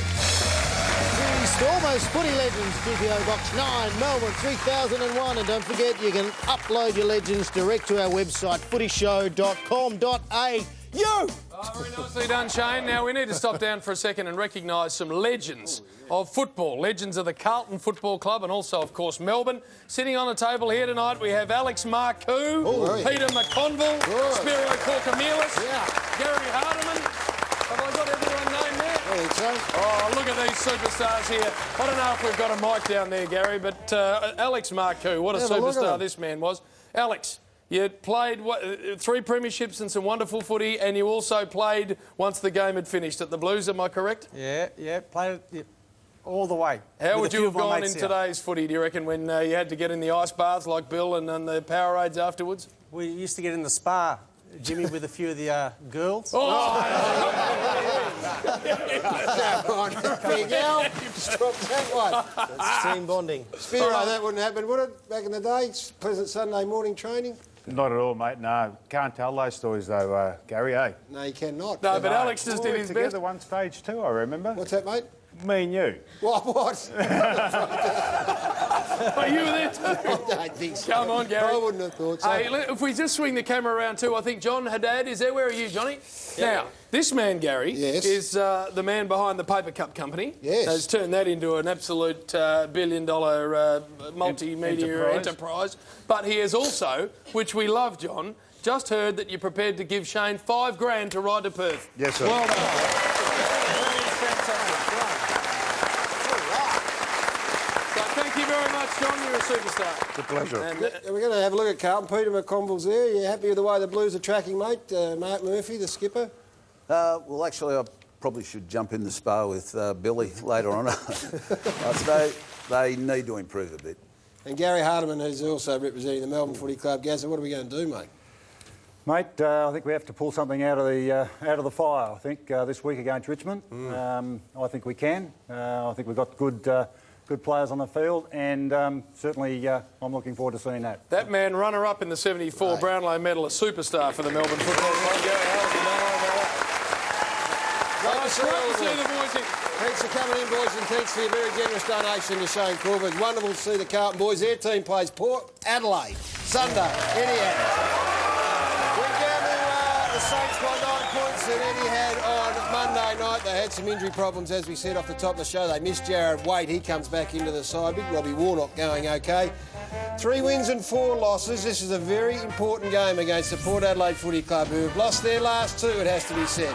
Almost Footy Legends, GPO Box 9, Melbourne 3001. And don't forget, you can upload your legends direct to our website, footyshow.com.au. Very nicely done, Shane. Now, we need to stop down for a second and recognise some legends of football. Legends of the Carlton Football Club and also, of course, Melbourne. Sitting on the table here tonight, we have Alex Marcoux, Peter McConville, Spiro Corkamielis, Gary Hardiman. Have I got everyone named there? I think so. Oh, look at these superstars here. I don't know if we've got a mic down there, Gary, but Alex Marcoux, what a superstar this man was. Alex, you played 3 premierships and some wonderful footy, and you also played once the game had finished at the Blues, am I correct? Yeah, played it all the way. How would you have gone in today's footy, do you reckon, when you had to get in the ice baths like Bill and then the Powerades afterwards? We used to get in the spa, Jimmy, with a few of the girls. Big Al, stop that one. That's team bonding. Spiro, that wouldn't happen, would it, back in the day? Pleasant Sunday morning training? Not at all, mate, no. Can't tell those stories, though, Gary, eh? No, you cannot. No, but Alex just did his together best. one stage too, I remember. What's that, mate? Me and you. What? Oh, you were there too? I don't think so. Come on, Gary. I wouldn't have thought so. Hey, if we just swing the camera around too, I think John Haddad is there. Where are you, Johnny? Now, this man, Gary, is the man behind the Paper Cup Company. Yes. Has turned that into an absolute billion-dollar multimedia enterprise. But he has also, which we love, John, just heard that you're prepared to give Shane $5,000 to ride to Perth. Yes, sir. Well done. That is fantastic. So thank you very much, John. You're a superstar. It's a pleasure. And, We're going to have a look at Carlton. Peter McConville's there. You happy with the way the Blues are tracking, mate? Mark Murphy, the skipper? Well, actually, I probably should jump in the spar with Billy later on. They need to improve a bit. And Gary Hardiman, who's also representing the Melbourne Footy Club. Gazza, what are we going to do, mate? Mate, I think we have to pull something out of the fire. I think this week against Richmond, I think we can. I think we've got good players on the field, and certainly I'm looking forward to seeing that. that man, runner-up in the 74 Brownlow medal, a superstar for the Melbourne Football Club. Gary Hardiman, Great to see the boys in. Thanks for coming in, boys, and thanks for your very generous donation to Shane Corbett. It's wonderful to see the Carlton boys. Their team plays Port Adelaide Sunday. Anyhow. The Saints by 9 points at Etihad on Monday night. They had some injury problems, as we said off the top of the show. They missed Jared Waite. He comes back into the side. Big Robbie Warnock going OK. 3 wins and 4 losses. This is a very important game against the Port Adelaide Footy Club, who have lost their last 2, it has to be said.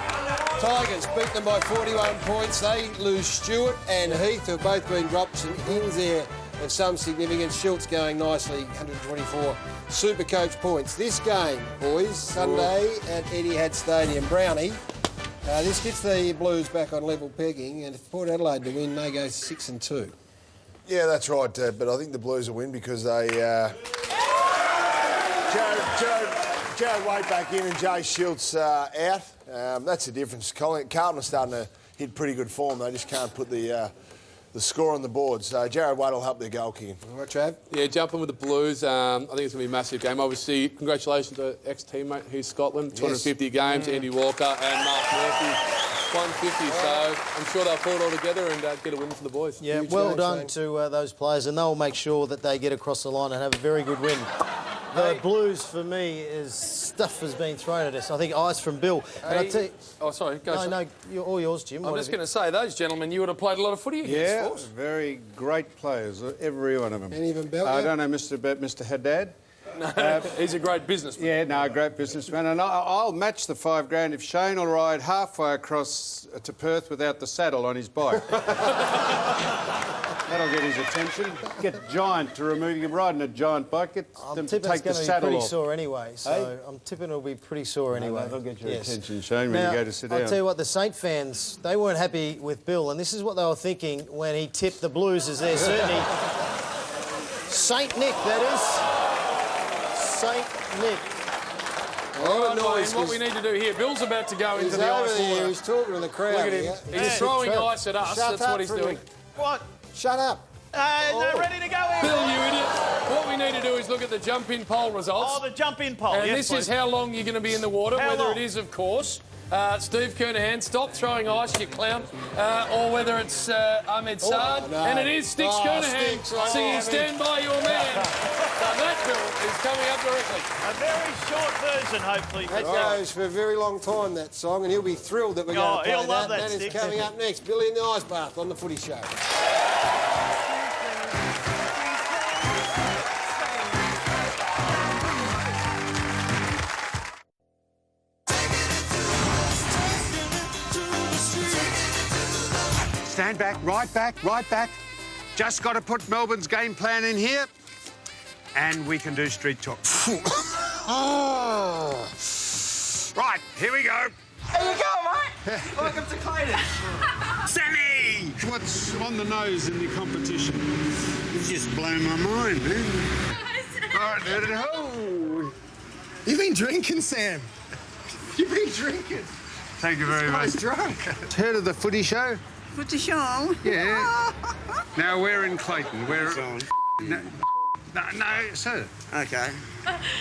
Tigers beat them by 41 points. They lose Stewart and Heath, who have both been dropped. Some ins there of some significance. Schultz going nicely, 124 Supercoach points. This game, boys, Sunday at Etihad Stadium. Brownie, this gets the Blues back on level pegging, and if Port Adelaide to win, they go 6-2. Yeah, that's right, but I think the Blues will win because they... Jared Waite back in and Jay Schultz out. That's the difference. Carlton are starting to hit pretty good form. They just can't put the score on the board. So Jared Waite will help their goal kicking. All right, Trav? Yeah, jumping with the Blues. I think it's going to be a massive game. Obviously, congratulations to ex-teammate who's Scotland. 250 games, Andy Walker and Mark Murphy. 150, so I'm sure they'll pull it all together and get a win for the boys. Yeah, well done to those players, and they'll make sure that they get across the line and have a very good win. The Blues, for me, is stuff has been thrown at us. I think eyes from Bill. And I tell you, oh, sorry. Go. No, all yours, Jim. I'm just going to say, those gentlemen, you would have played a lot of footy against. Yeah, very great players, every one of them. Any of them belt? I don't know Mr. Haddad. No, he's a great businessman. Yeah, no, great businessman. And I'll match the $5,000 if Shane will ride halfway across to Perth without the saddle on his bike. That'll get his attention. Get Giant to remove him riding a Giant bike. Get them to take the saddle off. I'm tipping it's going to be pretty sore anyway, so I'm tipping it'll be pretty sore anyway. That'll get your attention, Shane, when you go to sit down. I'll tell you what, the Saint fans, they weren't happy with Bill, and this is what they were thinking when he tipped the Blues as their certainty. Saint Nick, that is. Saint Nick. Oh, no, what we need to do here, Bill's about to go into the ice water. He's talking to the crowd. Look at him. He's throwing ice at us. That's what he's doing. What? Shut up. They're ready to go in. Bill, you idiot. What we need to do is look at the jump-in poll results. Oh, the jump-in poll. And yes, this is how long you're going to be in the water, whether it is, of course, Steve Kernahan, stop throwing ice, you clown, or whether it's Ahmed Saad, and it is Sticks Kernahan. So you stand by your man. So that, Bill, is coming up directly. A very short version, hopefully. That goes for a very long time, that song, and he'll be thrilled that we're going to play he'll love that. That is coming up next. Billy in the Ice Bath on the Footy Show. Stand back, right back, right back. Just got to put Melbourne's game plan in here, and we can do street talk. Right, here we go. There you go, mate. Welcome to Clayton. Sammy! What's on the nose in the competition? It's just blown my mind, man. All right, You've been drinking, Sam. You've been drinking. Thank you very much. Drunk. Heard of the Footy Show? Footy Show? Yeah. Now, we're in Clayton. We're... No, sir. Okay.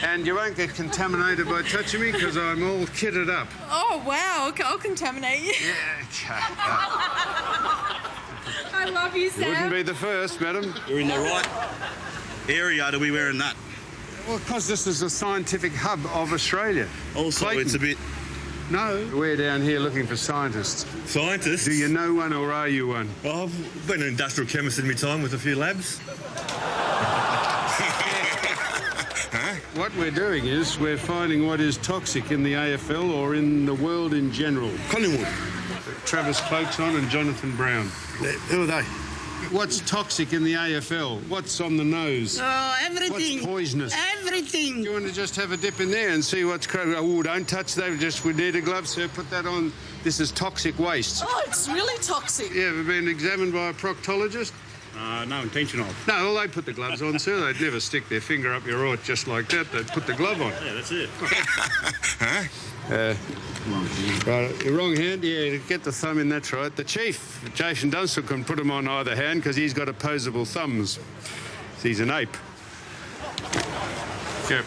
And you won't get contaminated by touching me because I'm all kitted up. Oh, wow. Okay, I'll contaminate you. Yeah. I love you, Sam. You wouldn't be the first, madam. You're in the right area to be wearing that. Well, because this is a scientific hub of Australia. Also, Clayton. it's a bit... No, we're down here looking for scientists. Scientists? Do you know one or are you one? Oh, I've been an industrial chemist in my time with a few labs. What we're doing is we're finding what is toxic in the AFL or in the world in general. Collingwood. Travis Cloakes on and Jonathan Brown. Who are they? What's toxic in the AFL? What's on the nose? Oh, everything. What's poisonous? Everything. You want to just have a dip in there and see what's... Oh, don't touch that. We need a glove, sir. Put that on. This is toxic waste. Oh, it's really toxic. Yeah, ever been examined by a proctologist? No intention of. No, well, they put the gloves on, sir. They'd never stick their finger up your aort just like that. They'd put the glove on. Yeah, that's it. Huh? Right, your wrong hand? Yeah, get the thumb in, that's right. The chief, Jason Dunstall, can put them on either hand because he's got opposable thumbs. He's an ape. Yep.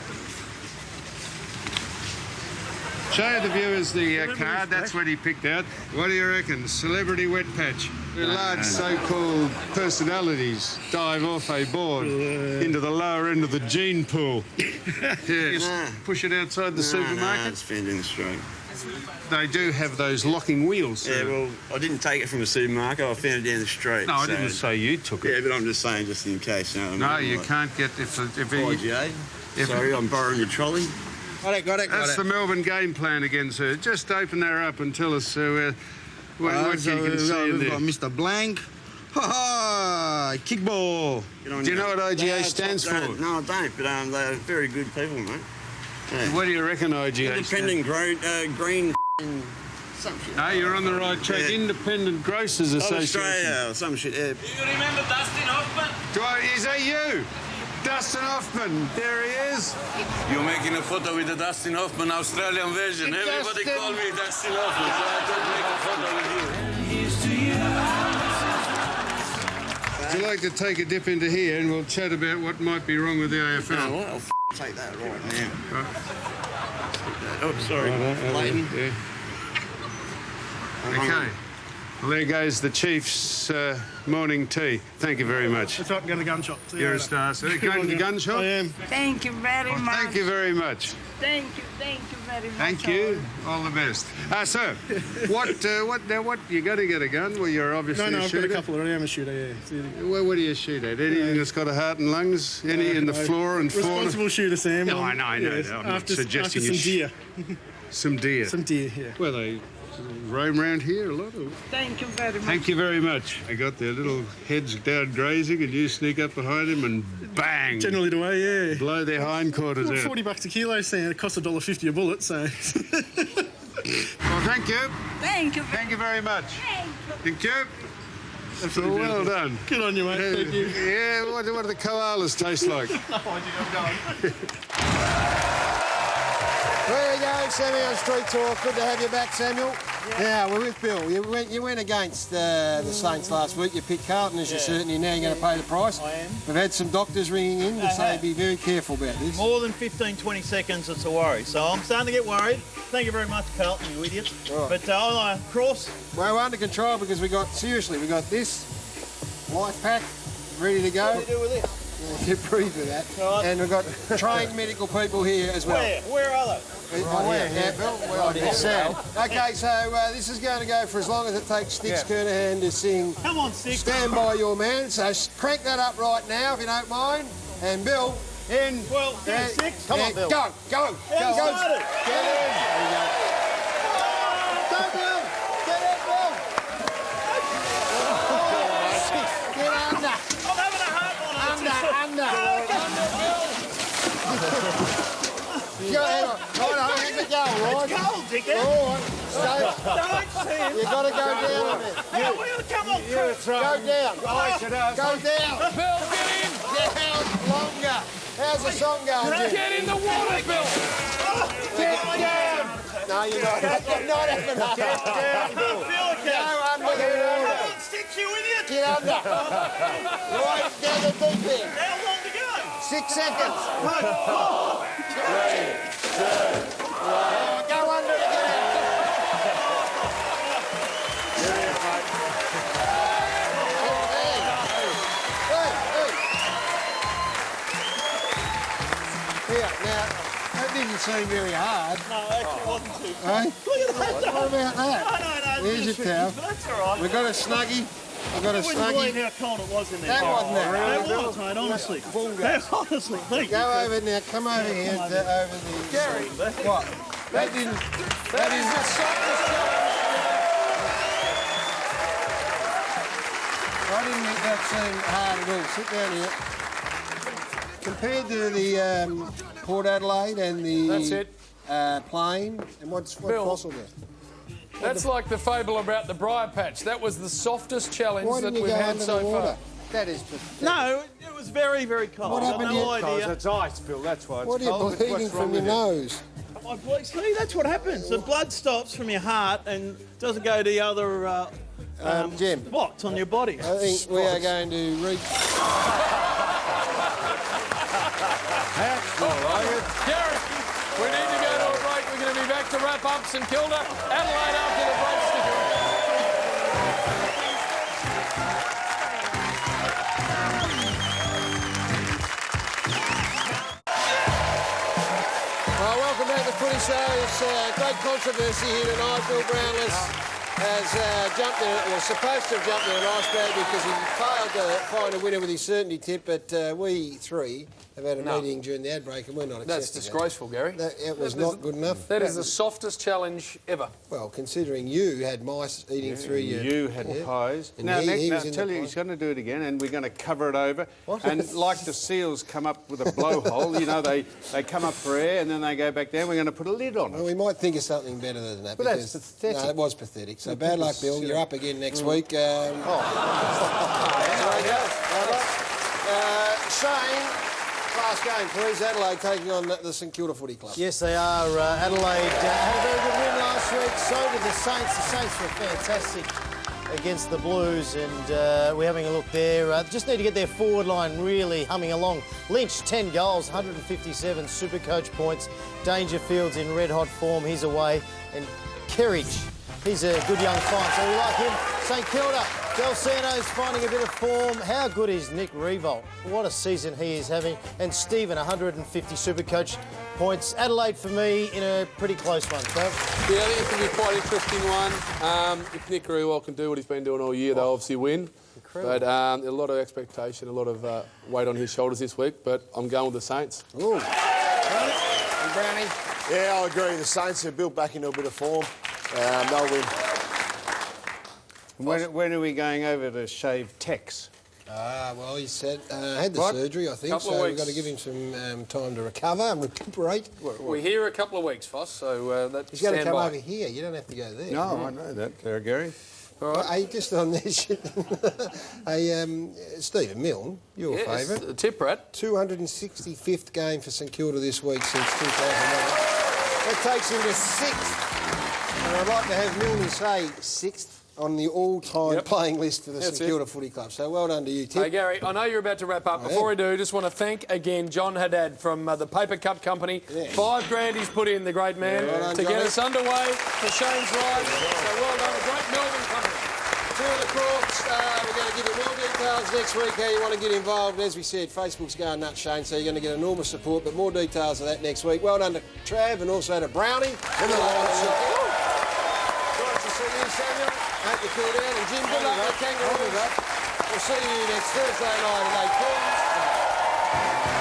Show the viewers the card. That's what he picked out. What do you reckon? Celebrity wet patch. Large so-called personalities dive off a board into the lower end of the gene pool. Yes. Push it outside the supermarket. It's found in Australia. They do have those locking wheels. Yeah, well, I didn't take it from the supermarket. I found it down the street. No, I didn't say you took it. Yeah, but I'm just saying, just in case. You know what No, I mean? you Like, can't get... Sorry, I'm borrowing your trolley. Got it. That's the Melbourne game plan again, sir. Just open that up and tell us what you can see in We've there. got Mr. Blank. Ha ha! Kickball. Do you know what IGA stands for? No, I don't, but they're very good people, mate. Yeah. What do you reckon IGA Independent green some shit. No, you're on the right track. Yeah. Independent Grocers Association. Australia or some shit, yeah. Do you remember Dustin Hoffman? Is that you? Dustin Hoffman, there he is. You're making a photo with the Dustin Hoffman Australian version. Everybody call me Dustin Hoffman, so I don't make a photo with you. Would you like to take a dip into here and we'll chat about what might be wrong with the AFL? No, I'll take that right now. Oh, sorry. Clayton. Yeah. Okay. Well, there goes the Chief's morning tea. Thank you very much. That's right, go to the gun shop. See You're you a star, sir. Going to the gun shop? I am. Thank you very much. Thank you very much. Thank you very much. Thank you. All the best. Sir, what you got to get a gun? Well, you're obviously No, a I've shooter. got a couple. I am a shooter, yeah. What do you shoot at? Anything that's got a heart and lungs? Any in the flora and fauna? Responsible shooter, Sam. No, I know. Yeah, I'm not suggesting after you some deer. Some deer? Some deer, yeah. Well, they roam around here a lot. Thank you very much. Thank you very much. They got their little heads down grazing and you sneak up behind them and bang. Generally the way, yeah. Blow their hindquarters out. $40 a kilo, Sam. It costs $1.50 a bullet, so... Well, thank you. Thank you. Thank you very much. Thank you. Absolutely well beautiful. done. Good on you, mate. Thank you. Yeah, what do the koalas taste like? No idea, I'm going. There you go, Sammy on Street Talk. Good to have you back, Samuel. Yeah, we're with Bill. You went against the Saints last week. You picked Carlton as your certainty. Now you're going to pay the price. I am. We've had some doctors ringing in to say be very careful about this. More than 15, 20 seconds, it's a worry. So I'm starting to get worried. Thank you very much, Carlton, you idiot. Right. But Cross. Well, we're under control because we got this life pack ready to go. What do we do with this? You breathe with that. Right. And we've got trained medical people here as well. Where are they? Bill. Okay, so this is going to go for as long as it takes Sticks Kernahan to sing. Come on, Sticks. Stand by your man. So crank that up right now, if you don't mind. And Bill, in. Well, 6. Come on, Bill. Go. Go. Get in. Get in. There you go. Go, Bill. Get in, Bill. Get under. I'm having a heart on it. Under. Go ahead. Right on, how's it going, right? It's cold, dickhead. All right. Don't see him. You got to go down a bit. Come on, Chris. Go down. Go down. Bill, get in. Down longer. How's the song going, Jim? Get in the water, Bill. Get down. No, you're not. You're not having a Get down, Bill. Go under the water. Come on, Sticks, you idiot. Get under. Right down the deep end. How long to go? 6 seconds. 3, 2, 1. Go under it again. seem very hard. No, actually, it wasn't too Eh? Look at that. What about that? No, There's your towel. That's all right. We've got a snuggie. We've got a I wouldn't believe snuggie. how cold it was in there. That wasn't that. That was, mate, honestly. Honestly, thank you. Go over now. Come over here. Over the... Gary, What? that is the softest challenge. I didn't think that seemed hard at all. Sit down here. Compared to the Port Adelaide and the That's it. plane, and what's Bill. fossil there? That's like the fable about the briar patch. That was the softest challenge Why that didn't you we've go had under so the water? far. That is pathetic. No, it was very, very cold. What happened No here? idea. It's ice, Bill, that's why it's What are you cold. bleeding What's wrong from your with you? nose? My boy, see, that's what happens. The blood stops from your heart and doesn't go to the other Jim. spots on your body. I think we are going to reach. That's all right. Gary, we need to go to a break. We're going to be back to wrap up St Kilda, Adelaide after the break. Stick around. Well, welcome back to Footy Show. It's great controversy here tonight. Bill Brownless has jumped in, or supposed to have jumped in an ice bag because he failed to find a winner with his certainty tip, but we three have had a meeting during the ad break and we're not accepting That's disgraceful, Gary. It was not good enough. That is the softest challenge ever. Well, considering you had mice eating through you. You had pies. And Now, he Nick, was I in tell the you, pie. he's going to do it again, and we're going to cover it over. And like the seals come up with a blowhole, you know, they come up for air and then they go back down. We're going to put a lid on it. Well, we might think of something better than that. But that's because- pathetic. No, it was pathetic. So bad luck, Bill. You're up again next week. Shane, last game, please. Adelaide taking on the St Kilda Footy Club. Yes, they are. Adelaide had a very good win last week. So did the Saints. The Saints were fantastic against the Blues, and we're having a look there. Just need to get their forward line really humming along. Lynch, 10 goals, 157 Supercoach points. Dangerfield's in red-hot form. He's away. And Kerridge, he's a good young find, so we like him. St Kilda, Del Santo's finding a bit of form. How good is Nick Revolt? What a season he is having. And Stephen, 150 Supercoach points. Adelaide, for me, in a pretty close one, Trav. Yeah, I think it's going to be quite an interesting one. If Nick Rewell can do what he's been doing all year, they'll obviously win. Incredible. But a lot of expectation, a lot of weight on his shoulders this week. But I'm going with the Saints. Ooh. Brownie. Yeah, I agree. The Saints are built back into a bit of form. They'll win. When are we going over to shave Tex? Well, he said had the What? surgery, I think, Couple of so we've weeks. got to give him some time to recover and recuperate. We're here a couple of weeks, Foss, so that's He's going to stand come by. over here. You don't have to go there. No, I know that, Gary. All right. Hey, just on this, hey, Stephen Milne, your Yes, favourite. the tip rat. 265th game for St Kilda this week since 2001. That takes him to 6th. And I'd like to have Milne say 6th on the all-time playing list for the That's St it. Kilda Footy Club. So well done to you, Tip. Hey, Gary, I know you're about to wrap up. Before we do, just want to thank again John Haddad from the Paper Cup Company. Yeah. $5,000 he's put in, the great man, Well done, to get Johnny. us underway for Shane's Ride. So well done, a great Melbourne company. Tour of the Courts, we're going to give you more details next week how you want to get involved. As we said, Facebook's going nuts, Shane, so you're going to get enormous support, but more details of that next week. Well done to Trav and also to Brownie. Good to see you, Samuel. Hope you cool down. And Jim, good luck with the Kangaroos. We'll see you next Thursday night at 8 p.m.